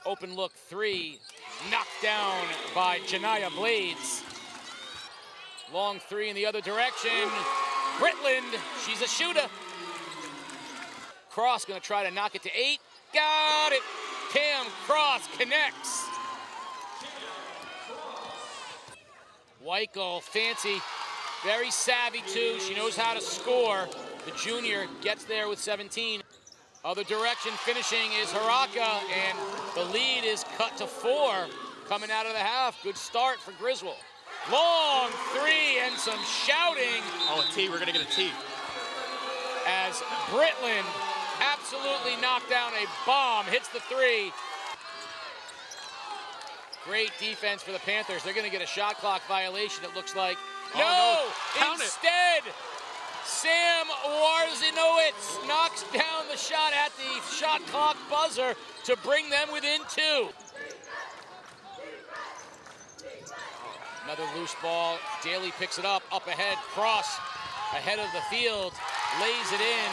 Open look 3, knocked down by Janiyah Blades. Long 3 in the other direction. Britland, she's a shooter. Cross gonna try to knock it to 8. Got it. Cam Cross connects. Weichel, fancy, very savvy too. She knows how to score. The junior gets there with 17. Other direction finishing is Haraka, and the lead is cut to 4 coming out of the half. Good start for Griswold. Long 3 and some shouting. Oh, a T, we're gonna get a T. As Britland absolutely knocked down a bomb, hits the 3. Great defense for the Panthers. They're gonna get a shot clock violation, it looks like. Oh, no. Instead, Sam Warzinowitz knocks down the shot at the shot clock buzzer to bring them within 2. Another loose ball. Daly picks it up ahead. Cross ahead of the field, lays it in,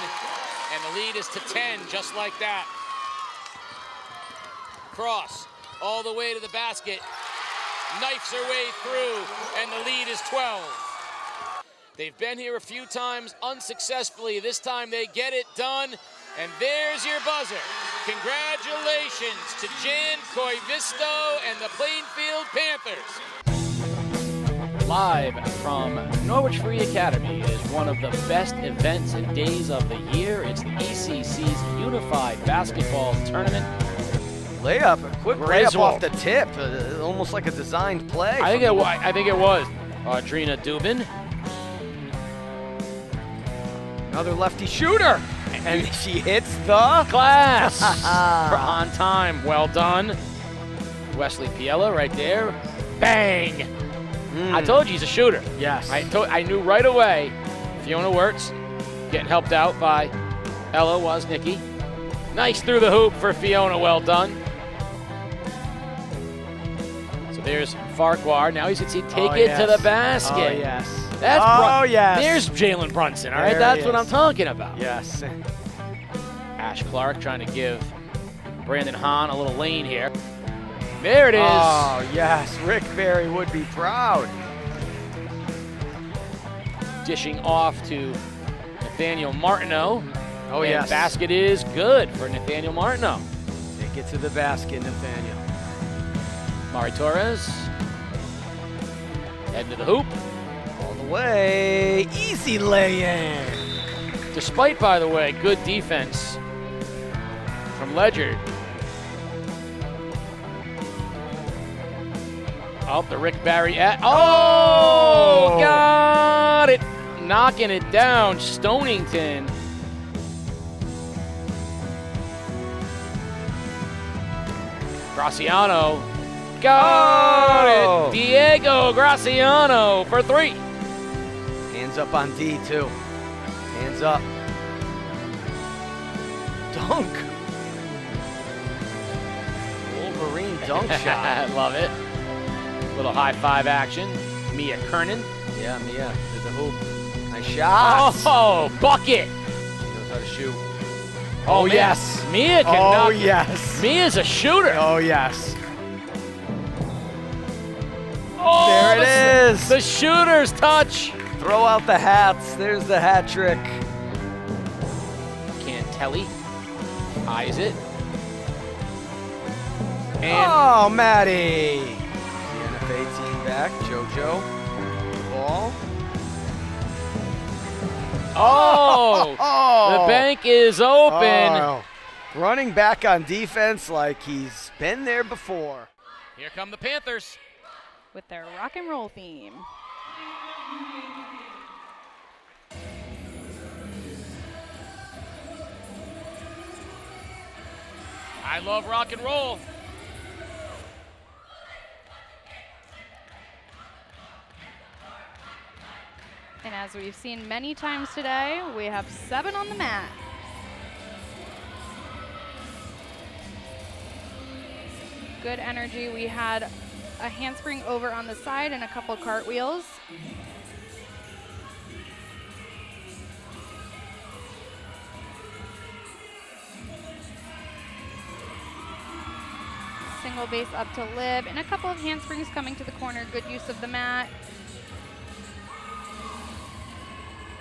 and the lead is to 10, just like that. Cross all the way to the basket, knifes her way through, and the lead is 12. They've been here a few times unsuccessfully. This time they get it done, and there's your buzzer. Congratulations to Jan Koivisto and the Plainfield Panthers. Live from Norwich Free Academy, it is one of the best events and days of the year. It's the ECC's Unified Basketball Tournament. Layup, a quick layup Griswold. off the tip, almost like a designed play. I think it was. Audrina Dubin. Another lefty shooter, and she hits the Glass on time. Well done. Wesley Piella right there. Bang! I told you he's a shooter. Yes. I knew right away. Fiona Wirtz getting helped out by Ella Woznicki. Nice through the hoop for Fiona. Well done. So there's Farquhar. Now he's going to take it to the basket. Oh, yes. That's yes. There's Jalen Brunson, all right? There That's he what is. I'm talking about. Yes. Ash Clark trying to give Brandon Hahn a little lane here. There it is. Oh, yes. Rick Berry would be proud. Dishing off to Nathaniel Martineau. Oh, And yes. basket is good for Nathaniel Martineau. Take it to the basket, Nathaniel. Mari Torres. Heading to the hoop. All the way. Easy lay-in. Despite, by the way, good defense from Ledyard. Oh, the Rick Barry Oh! Got it! Knocking it down, Stonington. Graciano. Got it! Diego Graciano for 3. Hands up on D, too. Hands up. Dunk. Wolverine dunk shot. I love it. Little high five action. Mia Kernan. Yeah, Mia to the hoop. Nice shot. Oh, bucket! She knows how to shoot. Oh, man. yes. Mia can Oh, knock. yes. Mia's a shooter. Oh, yes. Oh, There it is. The shooter's touch. Throw out the hats. There's the hat trick. Cantelli eyes it. And Oh, Maddie. The NFA team back. JoJo. Ball. oh, the bank is open. Oh, running back on defense like he's been there before. Here come the Panthers. with their rock and roll theme. I love rock and roll. And as we've seen many times today, we have 7 on the mat. Good energy. We had a handspring over on the side and a couple cartwheels. Single base up to lib and a couple of handsprings coming to the corner. Good use of the mat.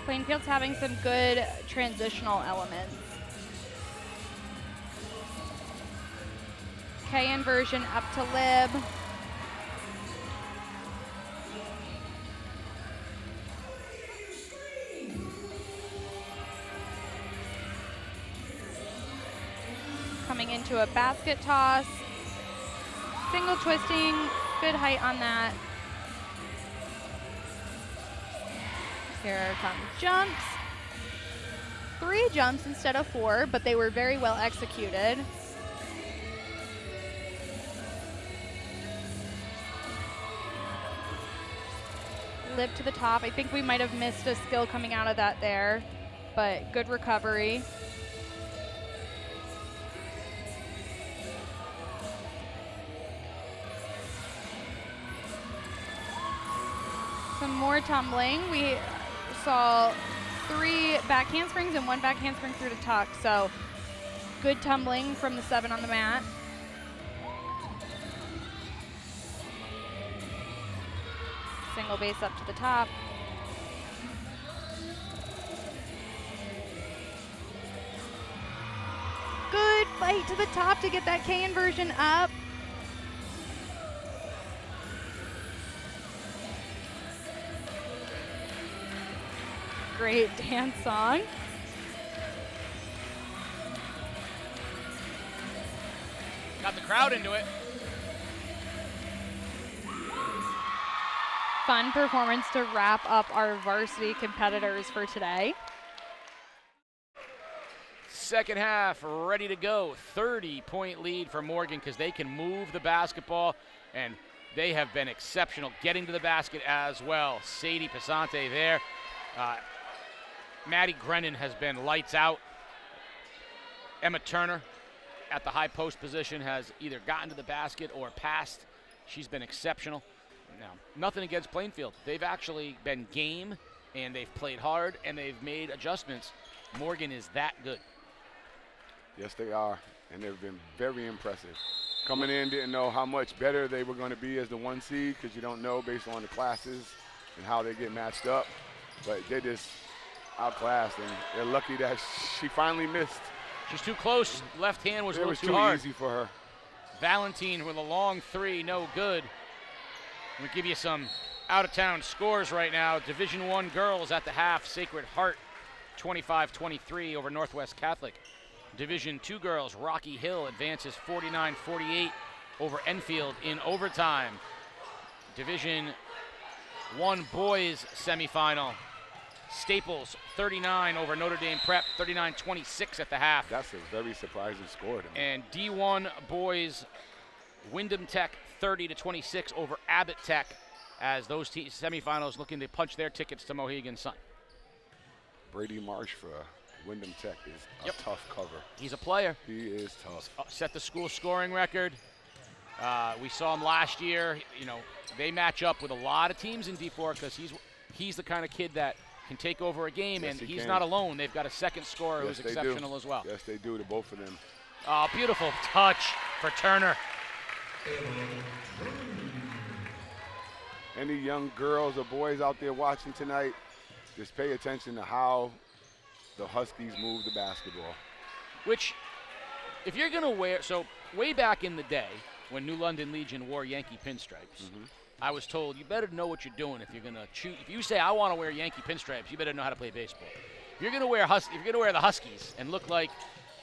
Plainfield's having some good transitional elements. K inversion up to lib. Coming into a basket toss. Single twisting, good height on that. Here come jumps. 3 jumps instead of 4, but they were very well executed. Lib to the top. I think we might have missed a skill coming out of that there, but good recovery. Some more tumbling. We saw 3 back handsprings and 1 back handspring through the tuck. So good tumbling from the 7 on the mat. Single base up to the top. Good fight to the top to get that K inversion up. Great dance song. Got the crowd into it. Fun performance to wrap up our varsity competitors for today. Second half ready to go. 30-point lead for Morgan because they can move the basketball, and they have been exceptional getting to the basket as well. Sadie Pisante there. Maddie Grennan has been lights out. Emma Turner at the high post position has either gotten to the basket or passed. She's been exceptional. Now, nothing against Plainfield. They've actually been game, and they've played hard, and they've made adjustments. Morgan is that good. Yes, they are, and they've been very impressive. Coming in, didn't know how much better they were going to be as the 1 seed because you don't know based on the classes and how they get matched up. But they just outclassed, and they're lucky that she finally missed. She's too close. Left hand was a little too too hard. easy for her. Valentine with a long 3, no good. We give you some out-of-town scores right now. Division I girls at the half, Sacred Heart 25-23 over Northwest Catholic. Division II girls, Rocky Hill advances 49-48 over Enfield in overtime. Division I boys semifinal, Staples 39 over Notre Dame Prep, 39-26 at the half. That's a very surprising score to me. And D1 boys, Wyndham Tech 30-26 over Abbott Tech, as those semifinals looking to punch their tickets to Mohegan Sun. Brady Marsh for Wyndham Tech is a tough cover. He's a player. He is tough. Set the school scoring record. We saw him last year. You know, they match up with a lot of teams in D4 because he's the kind of kid that can take over a game, Yes, and he's not alone. They've got a second scorer who's exceptional as well. Yes, they do, to both of them. Oh, beautiful touch for Turner. Any young girls or boys out there watching tonight, just pay attention to how the Huskies move the basketball. Which, if you're going to wear, so way back in the day when New London Legion wore Yankee pinstripes, I was told you better know what you're doing if you're going to choose. If you say I want to wear Yankee pinstripes, you better know how to play baseball. If you're going to wear the Huskies and look like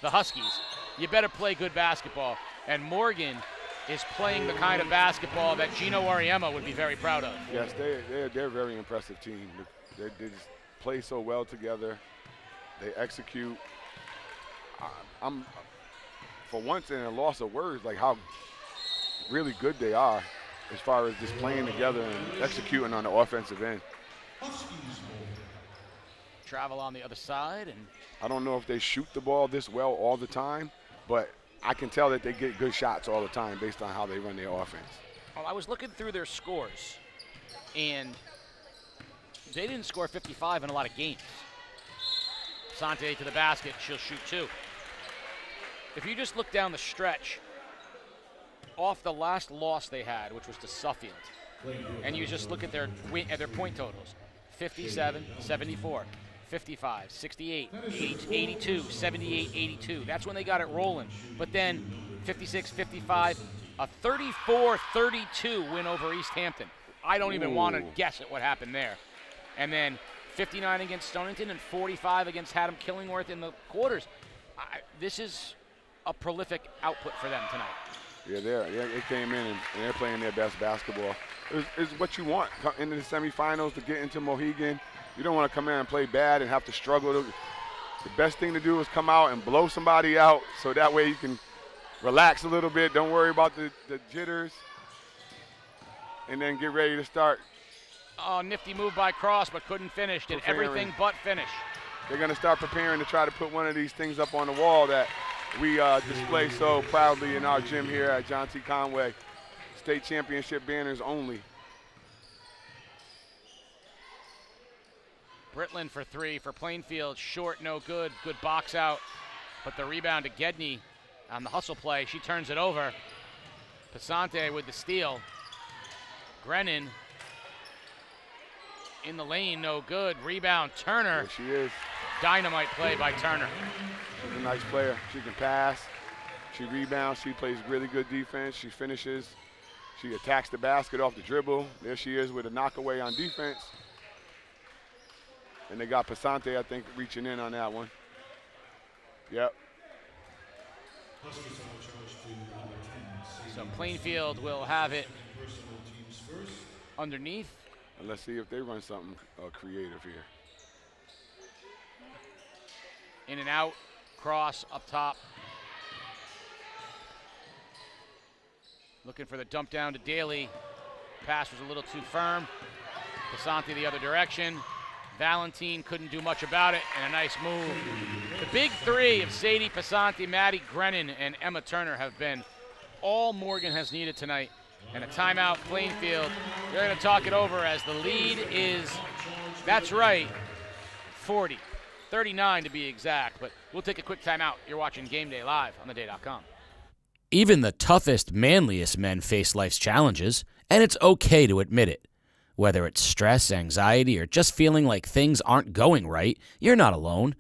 the Huskies, you better play good basketball. And Morgan is playing the kind of basketball that Gino Auriemma would be very proud of. Yes, they're a very impressive team. They just play so well together. They execute. I'm, for once, in a loss of words, like how really good they are as far as just playing together and executing on the offensive end. Travel on the other side, and I don't know if they shoot the ball this well all the time, but I can tell that they get good shots all the time based on how they run their offense. well, I was looking through their scores, and they didn't score 55 in a lot of games. Sante to the basket, she'll shoot 2. If you just look down the stretch, off the last loss they had, which was to Suffield, and you just look at their point totals, 57, 74, 55, 68, 82, 78, 82. That's when they got it rolling. But then 56, 55, a 34-32 win over East Hampton. I don't even want to guess at what happened there. And then 59 against Stonington and 45 against Haddam Killingworth in the quarters. This is a prolific output for them tonight. Yeah, they came in and they're playing their best basketball. It's what you want into the semifinals to get into Mohegan. You don't want to come in and play bad and have to struggle. The best thing to do is come out and blow somebody out so that way you can relax a little bit. Don't worry about the jitters. And then get ready to start. Oh, nifty move by Cross, but couldn't finish. Did everything but finish. They're going to start preparing to try to put one of these things up on the wall that we display so proudly in our gym here at John T. Conway. State championship banners only. Britland for 3 for Plainfield. Short, no good. Good box out. But the rebound to Gedney on the hustle play. She turns it over. Pasante with the steal. Grennan in the lane, no good. Rebound, Turner. There she is. Dynamite play by Turner. She's a nice player. She can pass. She rebounds. She plays really good defense. She finishes. She attacks the basket off the dribble. There she is with a knockaway on defense. And they got Pasante, I think, reaching in on that one. Yep. So Plainfield will have it underneath. And let's see if they run something creative here. In and out, Cross up top. Looking for the dump down to Daly. Pass was a little too firm. Pasante the other direction. Valentine couldn't do much about it, and a nice move. The big three of Sadie Pasante, Maddie Grennan, and Emma Turner have been all Morgan has needed tonight. And a timeout, Plainfield. They're going to talk it over as the lead is, that's right, 40. 39 to be exact, but we'll take a quick timeout. You're watching Game Day live on theday.com. Even the toughest, manliest men face life's challenges, and it's okay to admit it. Whether it's stress, anxiety, or just feeling like things aren't going right, you're not alone.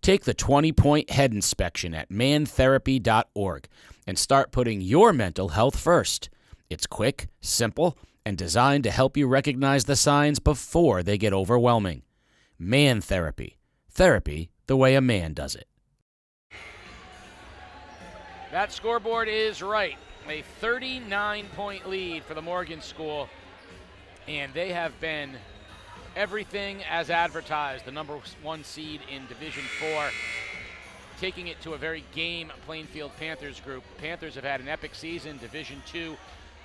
Take the 20-point head inspection at mantherapy.org and start putting your mental health first. It's quick, simple, and designed to help you recognize the signs before they get overwhelming. Man Therapy. Therapy the way a man does it. That scoreboard is right. A 39-point lead for the Morgan School. And they have been everything as advertised. The number 1 seed in Division IV. Taking it to a very game Plainfield Panthers group. Panthers have had an epic season. Division II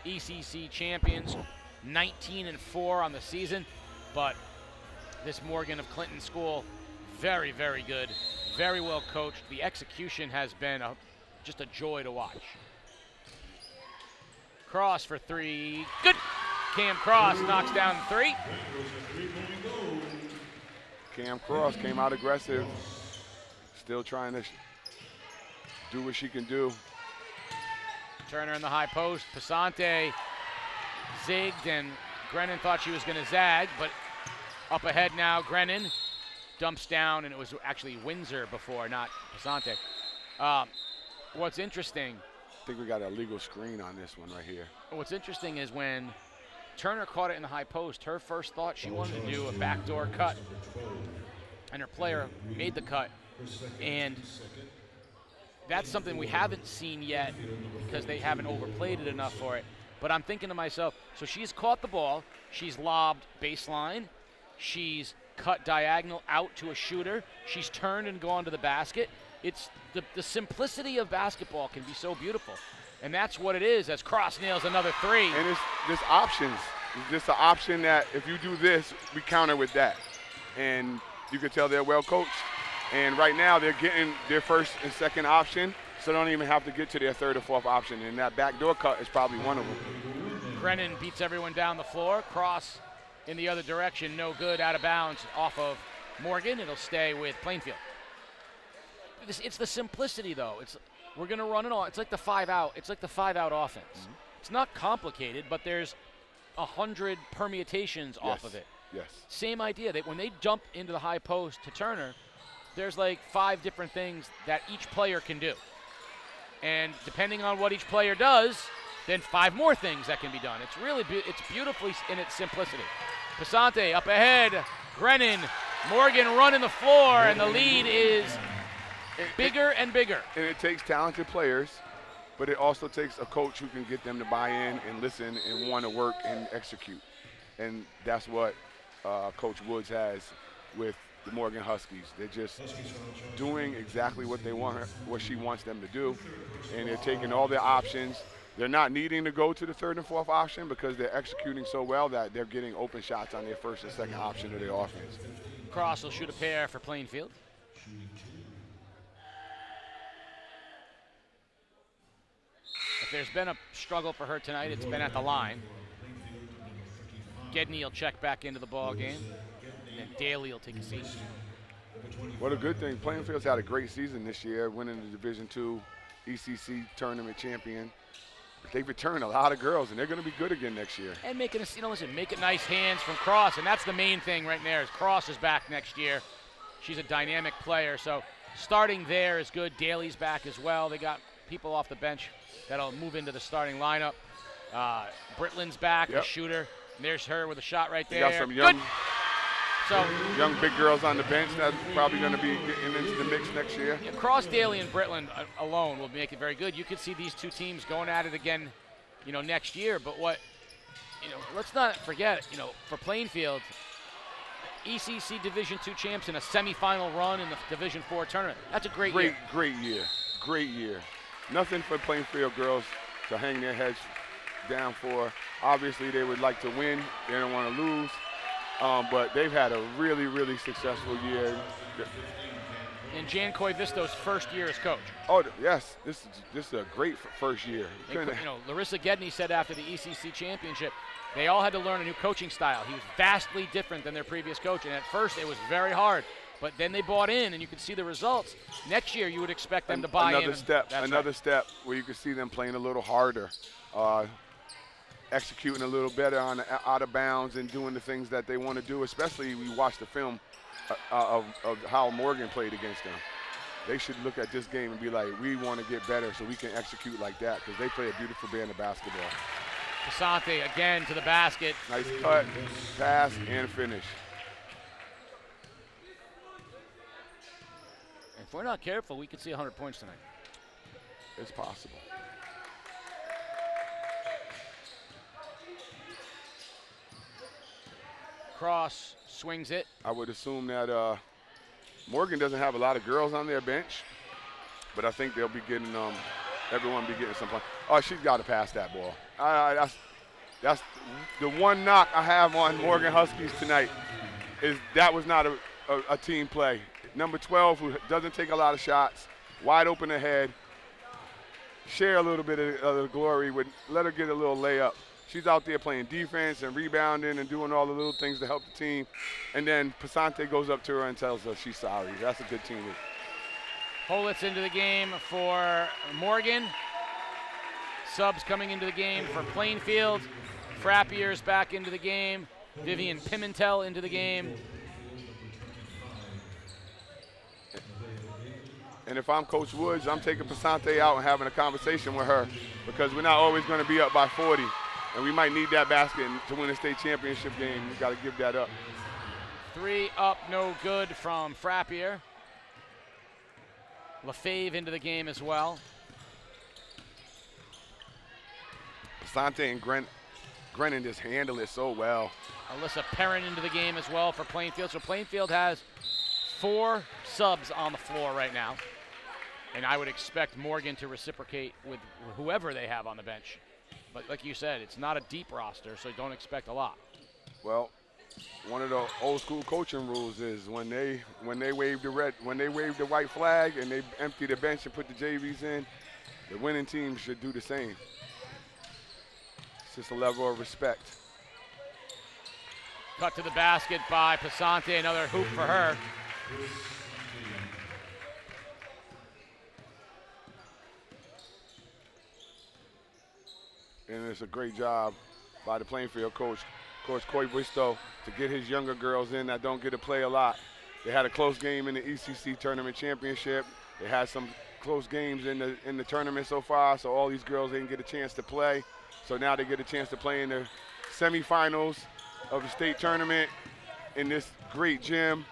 ECC champions. 19-4 on the season. But this Morgan of Clinton School, very, very good. Very well coached. The execution has been just a joy to watch. Cross for 3. Good. Cam Cross knocks down 3. Cam Cross came out aggressive. Still trying to do what she can do. Turner in the high post. Pasante zigged, and Grennan thought she was going to zag, but Up ahead now, Grennan dumps down, and it was actually Windsor before, not Pasante. What's interesting, I think we got a legal screen on this one right here. what's interesting is when Turner caught it in the high post, her first thought, she wanted to do a backdoor cut, and her player made the cut. And that's something we haven't seen yet because they haven't overplayed it enough for it. But I'm thinking to myself, so she's caught the ball, she's lobbed baseline, she's cut diagonal out to a shooter, she's turned and gone to the basket. It's the simplicity of basketball can be so beautiful. And that's what it is as Cross nails another three. And it's just options. It's just an option that if you do this, we counter with that. And you can tell they're well coached. And right now they're getting their first and second option, so they don't even have to get to their third or fourth option. And that backdoor cut is probably one of them. Grennan beats everyone down the floor. Cross in the other direction, no good, out of bounds off of Morgan. It'll stay with Plainfield. It's the simplicity, though. We're going to run it all. It's like the 5-out. It's like the 5-out offense. Mm-hmm. It's not complicated, but there's 100 permutations off of it. Yes. Same idea. When they jump into the high post to Turner, there's like 5 different things that each player can do. And depending on what each player does, then 5 more things that can be done. It's really it's beautifully in its simplicity. Pasante up ahead. Grennan, Morgan running the floor, and the lead is bigger and bigger. And it takes talented players, but it also takes a coach who can get them to buy in and listen and want to work and execute. And that's what Coach Woods has with the Morgan Huskies. They're just doing exactly what they want, what she wants them to do, and they're taking all their options. They're not needing to go to the third and fourth option because they're executing so well that they're getting open shots on their first and second option of their offense. Cross will shoot a pair for Plainfield. If there's been a struggle for her tonight, it's been at the line. Gedney will check back into the ball game, and then Daly will take a seat. What a good thing. Plainfield's had a great season this year, winning the Division II ECC tournament champion. But they've returned a lot of girls, and they're going to be good again next year. And making nice hands from Cross, and that's the main thing right there. Is Cross is back next year. She's a dynamic player, so starting there is good. Daly's back as well. They got people off the bench that'll move into the starting lineup. Britlin's back, the shooter. And there's her with a shot right there. You got some young big girls on the bench that's probably going to be getting into the mix next year. Yeah, Cross, Daly, and Britland alone will make it very good. You could see these two teams going at it again, next year. But let's not forget, for Plainfield, ECC Division II champs in a semifinal run in the Division IV tournament. That's a great year. Great year. Nothing for Plainfield girls to hang their heads down for. Obviously, they would like to win. They don't want to lose. But they've had a really, really successful year. And Jan Koivisto's first year as coach. Oh, yes. This is a great first year. Larissa Gedney said after the ECC championship, they all had to learn a new coaching style. He was vastly different than their previous coach, and at first it was very hard. But then they bought in, and you could see the results. Next year, you would expect them to buy in. Another step where you could see them playing a little harder, executing a little better on the out of bounds and doing the things that they want to do, especially we watch the film of how Morgan played against them. They should look at this game and be like, we want to get better so we can execute like that because they play a beautiful brand of basketball. Pasante again to the basket. Nice cut, pass, and finish. If we're not careful, we could see 100 points tonight. It's possible. Cross swings it. I would assume that Morgan doesn't have a lot of girls on their bench, but I think they'll be getting everyone be getting some fun. Oh, she's got to pass that ball. That's the one knock I have on Morgan Huskies tonight is that was not a team play. Number 12, who doesn't take a lot of shots, wide open ahead, share a little bit of the glory, let her get a little layup. She's out there playing defense and rebounding and doing all the little things to help the team. And then Pasante goes up to her and tells her she's sorry. That's a good teammate. Holitz into the game for Morgan. Subs coming into the game for Plainfield. Frappier's back into the game. Vivian Pimentel into the game. And if I'm Coach Woods, I'm taking Pasante out and having a conversation with her because we're not always going to be up by 40. And we might need that basket to win a state championship game. We got to give that up. 3 up, no good from Frappier. LaFave into the game as well. Pasante and Grennan just handle it so well. Alyssa Perrin into the game as well for Plainfield. So Plainfield has 4 subs on the floor right now. And I would expect Morgan to reciprocate with whoever they have on the bench. But like you said, it's not a deep roster, so don't expect a lot. Well, one of the old school coaching rules is when they wave the white flag and they empty the bench and put the JVs in, the winning team should do the same. It's just a level of respect. Cut to the basket by Pasante, another hoop for her. And it's a great job by the Plainfield coach, Coach Coy Bristow, to get his younger girls in that don't get to play a lot. They had a close game in the ECC tournament championship. They had some close games in the tournament so far, so all these girls didn't get a chance to play. So now they get a chance to play in the semifinals of the state tournament in this great gym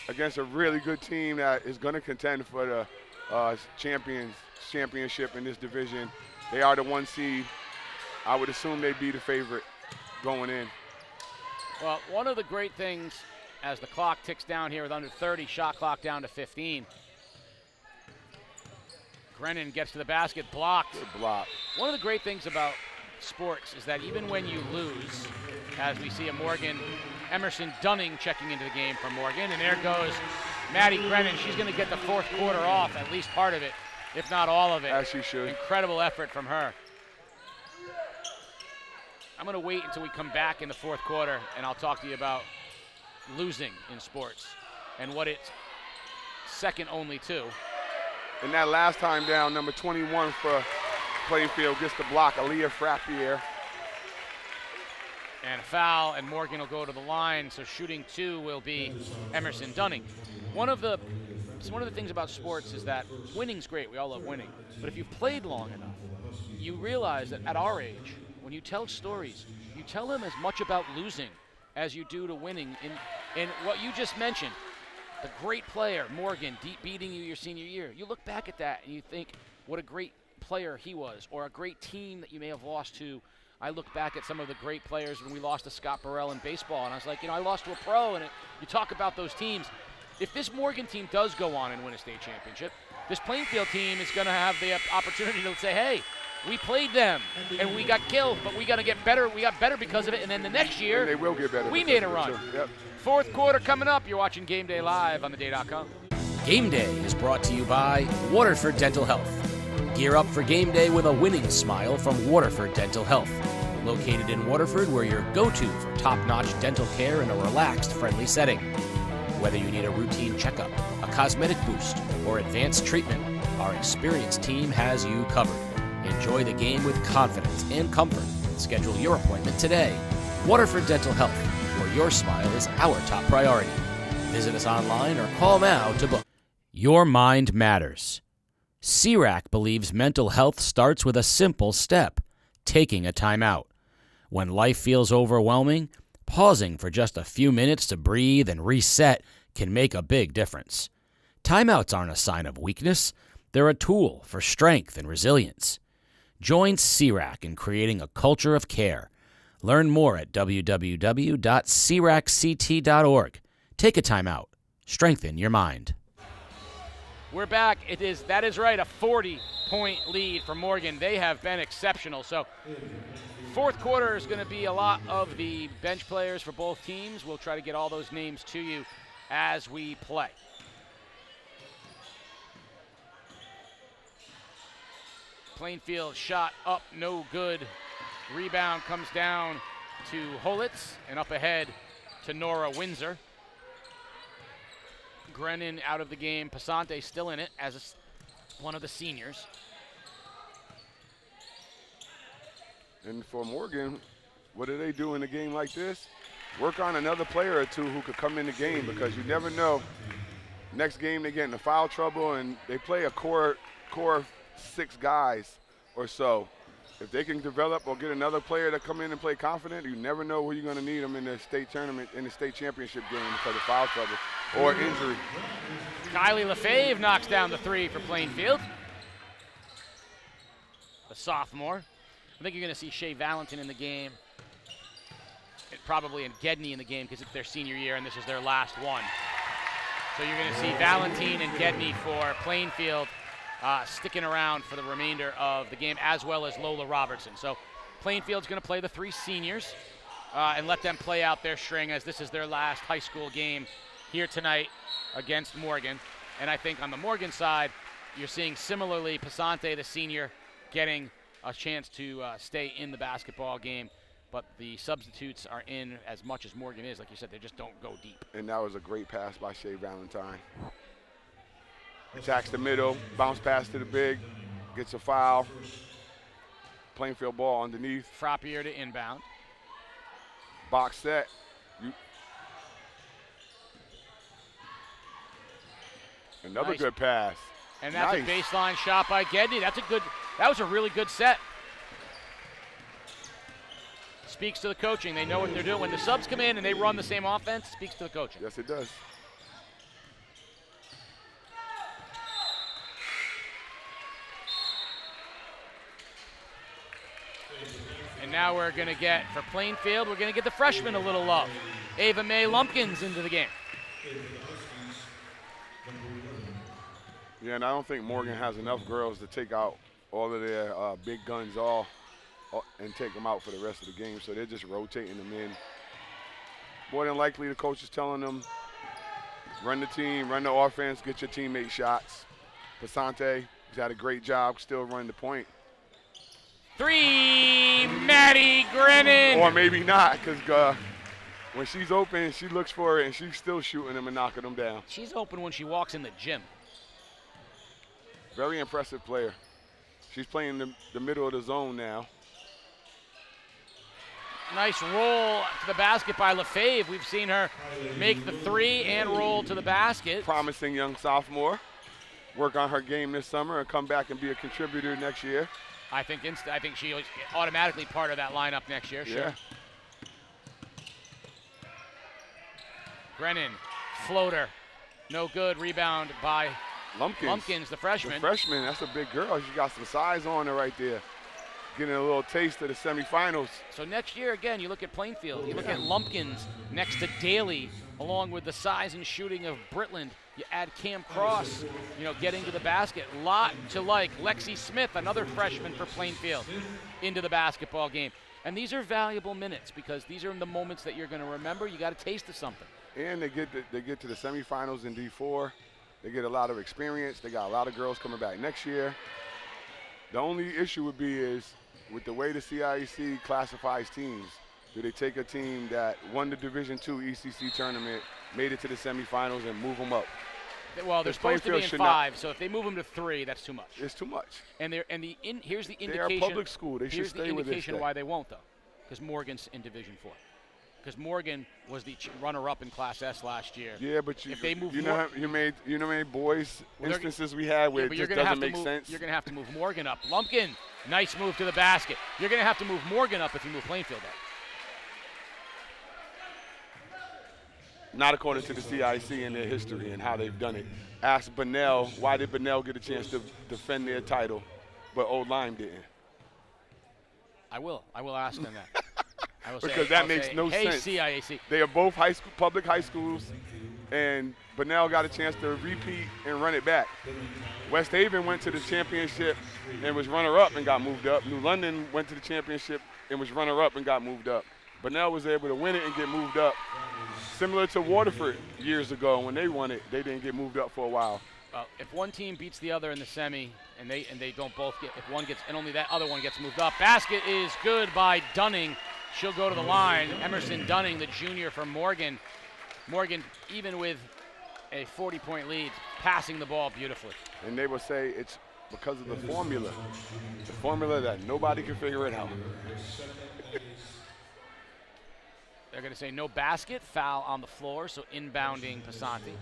against a really good team that is going to contend for the championship in this division. They are the 1 seed. I would assume they'd be the favorite going in. Well, one of the great things as the clock ticks down here with under 30, shot clock down to 15. Grennan gets to the basket, blocked. Good block. One of the great things about sports is that even when you lose, as we see a Morgan, Emerson Dunning checking into the game for Morgan, and there goes Maddie Grennan. She's going to get the 4th quarter off, at least part of it, if not all of it. As she should. Incredible effort from her. I'm going to wait until we come back in the 4th quarter, and I'll talk to you about losing in sports and what it's second only to. And that last time down, number 21 for Plainfield gets the block, Aaliyah Frappier. And a foul, and Morgan will go to the line, so shooting 2 will be Emerson Dunning. One of the things about sports is that winning's great. We all love winning. But if you've played long enough, you realize that at our age, when you tell stories, you tell them as much about losing as you do to winning. In what you just mentioned, the great player, Morgan, beating you your senior year, you look back at that and you think, what a great player he was, or a great team that you may have lost to. I look back at some of the great players when we lost to Scott Burrell in baseball, and I was like, I lost to a pro, and you talk about those teams. If this Morgan team does go on and win a state championship, this Plainfield team is going to have the opportunity to say, hey, we played them, and we got killed, but we got to get better. We got better because of it, and then the next year, and they will get better. We made a run. Yep. 4th quarter coming up. You're watching Game Day live on theday.com. Game Day is brought to you by Waterford Dental Health. Gear up for game day with a winning smile from Waterford Dental Health. Located in Waterford, we're your go-to for top-notch dental care in a relaxed, friendly setting. Whether you need a routine checkup, a cosmetic boost, or advanced treatment, our experienced team has you covered. Enjoy the game with confidence and comfort. Schedule your appointment today. Waterford Dental Health, where your smile is our top priority. Visit us online or call now to book. Your mind matters. CIAC believes mental health starts with a simple step, taking a time out. When life feels overwhelming, pausing for just a few minutes to breathe and reset can make a big difference. Timeouts aren't a sign of weakness. They're a tool for strength and resilience. Join CIAC in creating a culture of care. Learn more at www.ciracct.org. Take a time out. Strengthen your mind. We're back. That is right, a 40-point lead for Morgan. They have been exceptional. So 4th quarter is going to be a lot of the bench players for both teams. We'll try to get all those names to you as we play. Plainfield shot up, no good. Rebound comes down to Holitz and up ahead to Nora Windsor. Grennan out of the game. Pasante still in it as one of the seniors. And for Morgan, what do they do in a game like this? work on another player or two who could come in the game, because you never know. Next game they get into foul trouble, and they play a core of 6 guys or so. If they can develop or get another player to come in and play confident, you never know where you're going to need them in the state tournament, in the state championship game, because of foul trouble or injury. Kylie LaFave knocks down the 3 for Plainfield. A sophomore. I think you're going to see Shea Valentin in the game, and probably in Gedney in the game, because it's their senior year and this is their last one. So you're going to see Valentin and Gedney for Plainfield sticking around for the remainder of the game, as well as Lola Robertson. So Plainfield's going to play the 3 seniors and let them play out their string, as this is their last high school game here tonight against Morgan. And I think on the Morgan side, you're seeing similarly Pasante, the senior, getting a chance to stay in the basketball game. But the substitutes are in as much as Morgan is. Like you said, they just don't go deep. And that was a great pass by Shea Valentine. Attacks the middle, bounce pass to the big, gets a foul. Plainfield ball underneath. Frappier to inbound. Box set. Another Nice. good pass. And that's Nice. a baseline shot by Gedney. That was a really good set. Speaks to the coaching. They know what they're doing. When the subs come in and they run the same offense, speaks to the coaching. Yes, it does. And now we're going to get, for Plainfield, we're going to get the freshman a little love. Ava Mae Lumpkins into the game. Yeah, and I don't think Morgan has enough girls to take out all of their big guns and take them out for the rest of the game, so they're just rotating them in. More than likely, the coach is telling them, run the team, run the offense, get your teammate shots. Pasante, he's had a great job, still running the point. 3, Maddie Grennan. Or maybe not, because when she's open, she looks for it, and she's still shooting them and knocking them down. She's open when she walks in the gym. Very impressive player. She's playing the middle of the zone now. Nice roll to the basket by LaFave. We've seen her make the 3 and roll to the basket. Promising young sophomore. Work on her game this summer and come back and be a contributor next year. I think she was automatically part of that lineup next year, sure. Yeah. Grennan, floater, no good. Rebound by Lumpkins, the freshman. The freshman, that's a big girl. She got some size on her right there. Getting a little taste of the semifinals. So next year, again, you look at Plainfield, you look at Lumpkins next to Daly, along with the size and shooting of Britland. You add Cam Cross, getting to the basket. Lot to like. Lexi Smith, another freshman for Plainfield, into the basketball game. And these are valuable minutes, because these are the moments that you're going to remember. You got a taste of something. And they get to the semifinals in D4. They get a lot of experience. They got a lot of girls coming back next year. The only issue would be is with the way the CIAC classifies teams, do they take a team that won the Division II ECC tournament, made it to the semifinals, and move them up? Well, they're supposed to be in 5, so if they move them to 3, that's too much. It's too much. And here's the indication. They are a public school. They should stay with this. Here's the indication why they won't, though, because Morgan's in Division IV. Because Morgan was the runner-up in Class S last year. Yeah, but if they move, you know how many boys instances we had where it just doesn't make sense. You're going to have to move Morgan up. Lumpkin, nice move to the basket. You're going to have to move Morgan up if you move Plainfield up. Not according to the CIAC and their history and how they've done it. Ask Bunnell, why did Bunnell get a chance to defend their title, but Old Lyme didn't? I will ask them that. I will because that makes no sense. Hey, CIAC. They are both public high schools, and Bunnell got a chance to repeat and run it back. West Haven went to the championship and was runner-up and got moved up. New London went to the championship and was runner-up and got moved up. Bunnell was able to win it and get moved up. Similar to Waterford years ago when they won it, they didn't get moved up for a while. Well, if one team beats the other in the semi and they don't both get, if one gets, and only that other one gets moved up. Basket is good by Dunning. She'll go to the line. Emerson Dunning, the junior from Morgan. Morgan, even with a 40-point lead, passing the ball beautifully. And they will say it's because of the formula that nobody can figure it out. They're going to say no basket, foul on the floor, so inbounding Pasanti.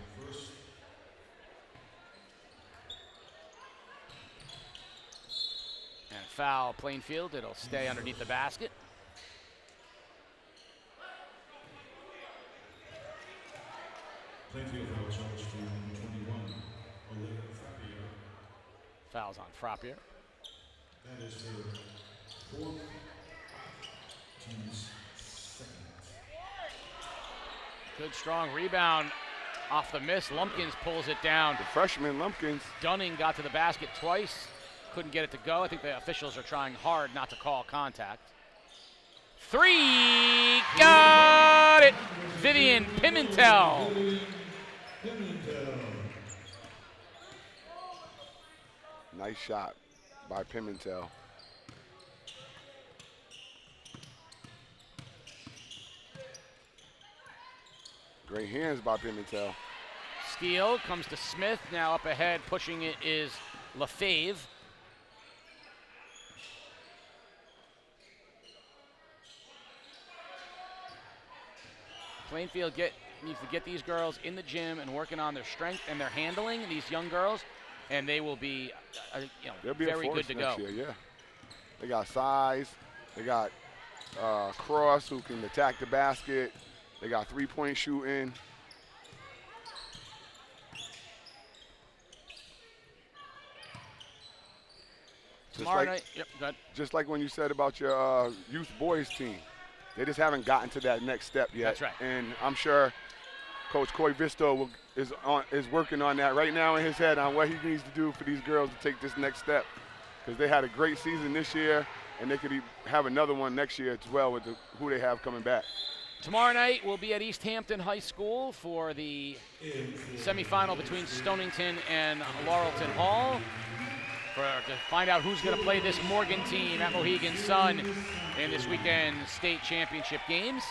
And foul Plainfield. It'll stay underneath the basket. Plainfield foul charge to 21, Olivia Frappier. Fouls on Frappier. That is her fourth, team's second. Good strong rebound off the miss. Lumpkins pulls it down. The freshman Lumpkins. Dunning got to the basket twice. Couldn't get it to go. I think the officials are trying hard not to call contact. Three! Got it! Vivian Pimentel. Nice shot by Pimentel. Great hands by Pimentel. Steele comes to Smith. Now up ahead, pushing it is LaFave. Plainfield needs to get these girls in the gym and working on their strength and their handling, these young girls, and they will be, They'll be very a force good to next go. year, yeah. They got size. They got Cross who can attack the basket. They got three-point shooting. Tomorrow night, yep, good. Just like when you said about your youth boys team. They just haven't gotten to that next step yet. That's right. And I'm sure Coach Coy Visto is working on that right now in his head on what he needs to do for these girls to take this next step. Because they had a great season this year, and they could have another one next year as well with who they have coming back. Tomorrow night we'll be at East Hampton High School for the semifinal between Stonington and Laurelton Hall to find out who's going to play this Morgan team at Mohegan Sun in this weekend's state championship games.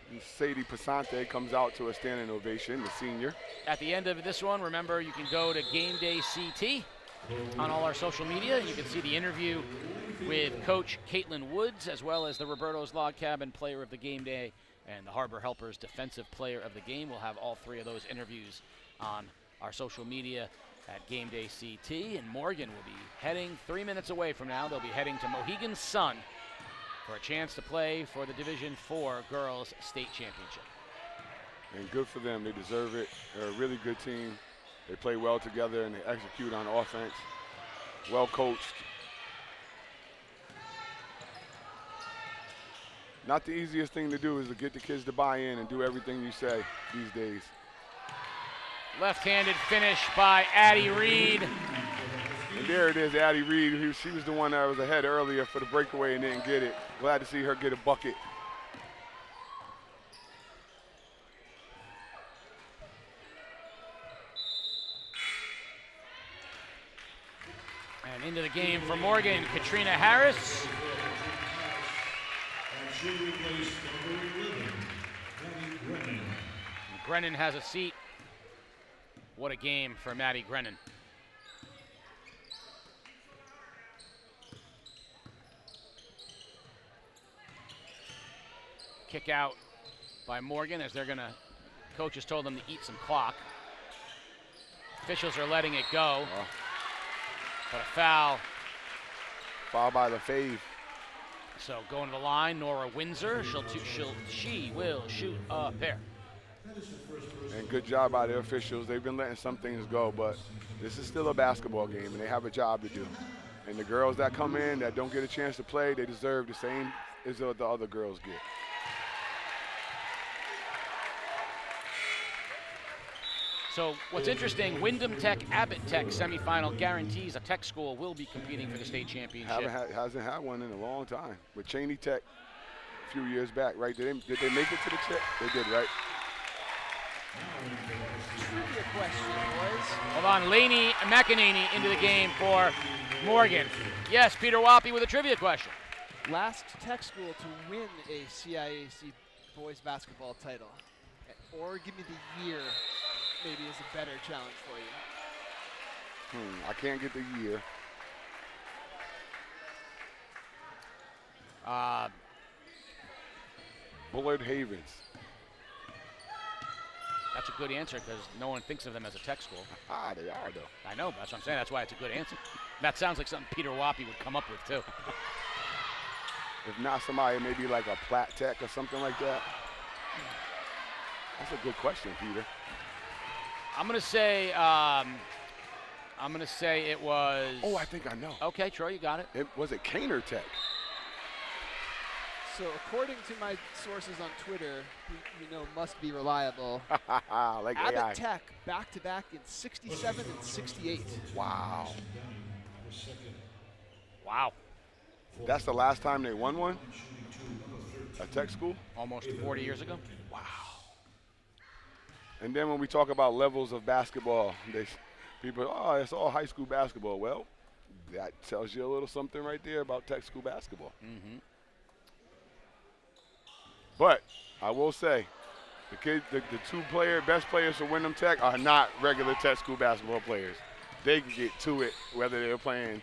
And Sadie Pasante comes out to a standing ovation, the senior. At the end of this one, remember you can go to Game Day CT on all our social media. You can see the interview with Coach Caitlin Woods, as well as the Roberto's Log Cabin Player of the Game Day and the Harbor Helpers Defensive Player of the Game. We'll have all three of those interviews on our social media at Game Day CT. And Morgan will be heading 3 minutes away from now. They'll be heading to Mohegan Sun for a chance to play for the Division IV Girls State Championship. And good for them. They deserve it. They're a really good team. They play well together and they execute on offense. Well coached. Not the easiest thing to do is to get the kids to buy in and do everything you say these days. Left-handed finish by Addie Reed. And there it is, Addie Reed. She was the one that was ahead earlier for the breakaway and didn't get it. Glad to see her get a bucket. And into the game for Morgan, Katrina Harris. She replaced number 11, Maddie Brennan. Brennan has a seat. What a game for Maddie Brennan. Kick out by Morgan as coaches told them to eat some clock. Officials are letting it go. But a foul. Foul by LaFave. So going to the line, Nora Windsor. She will shoot a pair. And good job by the officials. They've been letting some things go, but this is still a basketball game, and they have a job to do. And the girls that come in that don't get a chance to play, they deserve the same as the other girls get. So what's interesting, Wyndham Tech, Abbott Tech semifinal guarantees a tech school will be competing for the state championship. Hasn't had one in a long time. With Cheney Tech a few years back, right? Did they make it to the chip? They did, right? Trivia question was. Hold on, Laney McEnany into the game for Morgan. Yes, Peter Wappy with a trivia question. Last tech school to win a CIAC boys basketball title. Or give me the year, maybe is a better challenge for you. I can't get the year. Bullard Havens. That's a good answer because no one thinks of them as a tech school. They are, though. I know, that's what I'm saying. That's why it's a good answer. That sounds like something Peter Wappy would come up with, too. If not somebody, maybe like a Platt Tech or something like that. That's a good question, Peter. I'm gonna say it was. Oh, I think I know. Okay, Troy, you got it. Was it Caner Tech? So according to my sources on Twitter, who you know must be reliable, Like AI. Abbott Tech back-to-back in 67 and 68. Wow. Wow. That's the last time they won one? A tech school? Almost 40 years ago. Wow. And then when we talk about levels of basketball, people, it's all high school basketball. Well, that tells you a little something right there about tech school basketball. Mm-hmm. But I will say, the two best players for Wyndham Tech are not regular tech school basketball players. They can get to it whether they're playing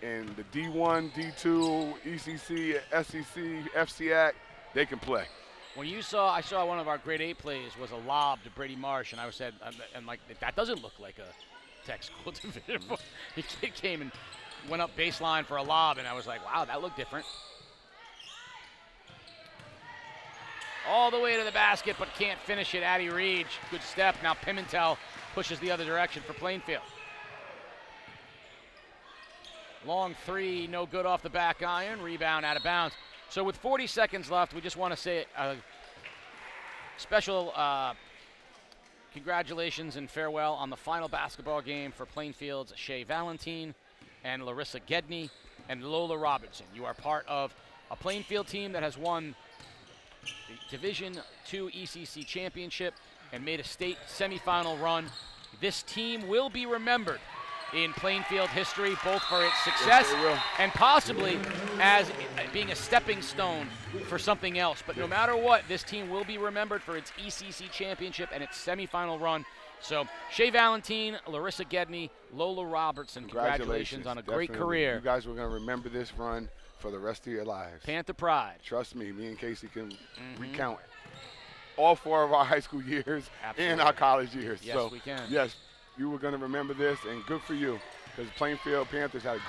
in the D1, D2, ECC, SEC, FCIAC. They can play. When I saw one of our grade 8 plays was a lob to Brady Marsh, and I said, and like that doesn't look like a tech school division. He came and went up baseline for a lob, and I was like, wow, that looked different. All the way to the basket, but can't finish it. Addie Reed, good step. Now Pimentel pushes the other direction for Plainfield. Long three, no good off the back iron. Rebound out of bounds. So with 40 seconds left, we just want to say a special congratulations and farewell on the final basketball game for Plainfield's Shea Valentine and Larissa Gedney and Lola Robertson. You are part of a Plainfield team that has won the Division II ECC championship and made a state semifinal run. This team will be remembered in Plainfield history, both for its success and possibly as being a stepping stone for something else. But no matter what, this team will be remembered for its ECC championship and its semifinal run. So Shea Valentine, Larissa Gedney, Lola Robertson, congratulations on a great career. You guys were going to remember this run for the rest of your lives. Panther pride. Trust me and Casey can recount all 4 of our high school years and our college years. Yes, so, we can. Yes, you were going to remember this, and good for you, because Plainfield Panthers had a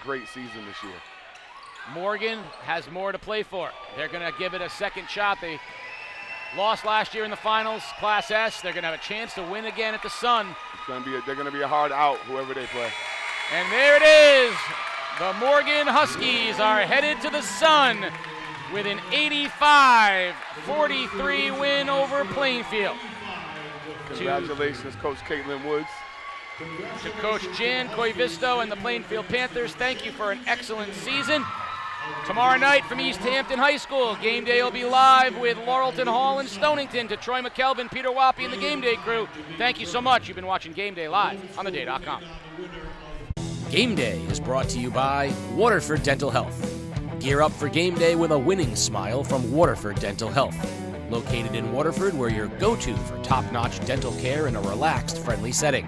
great season this year. Morgan has more to play for. They're going to give it a second shot. They lost last year in the finals, Class S. They're going to have a chance to win again at the Sun. They're going to be a hard out, whoever they play. And there it is. The Morgan Huskies are headed to the Sun with an 85-43 win over Plainfield. Congratulations, Coach Caitlin Woods. To Coach Jan Koivisto and the Plainfield Panthers, thank you for an excellent season. Tomorrow night from East Hampton High School, Game Day will be live with Laurelton Hall and Stonington. To Troy McKelvin, Peter Wappy, and the Game Day crew, thank you so much. You've been watching Game Day live on theday.com. Game Day is brought to you by Waterford Dental Health. Gear up for game day with a winning smile from Waterford Dental Health. Located in Waterford, we're your go-to for top-notch dental care in a relaxed, friendly setting.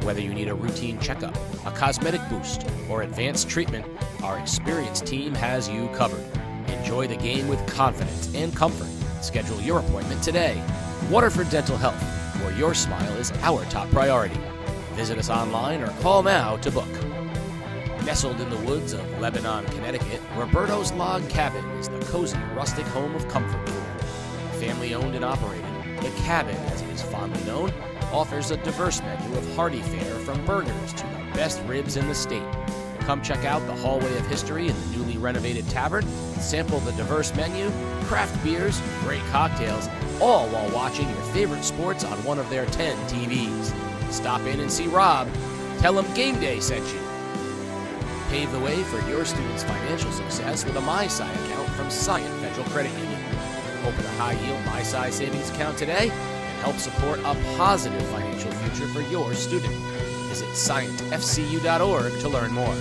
Whether you need a routine checkup, a cosmetic boost, or advanced treatment, our experienced team has you covered. Enjoy the game with confidence and comfort. Schedule your appointment today. Waterford Dental Health, where your smile is our top priority. Visit us online or call now to book. Nestled in the woods of Lebanon, Connecticut, Roberto's Log Cabin is the cozy, rustic home of comfort food. Family owned and operated, the Cabin, as it is fondly known, offers a diverse menu of hearty fare from burgers to the best ribs in the state. Come check out the Hallway of History in the newly renovated tavern, sample the diverse menu, craft beers, great cocktails, all while watching your favorite sports on one of their 10 TVs. Stop in and see Rob. Tell him Game Day sent you. Pave the way for your students' financial success with a MySci account from Scient Federal Credit Union. Open a high-yield MySci savings account today and help support a positive financial future for your student. Visit scientfcu.org to learn more.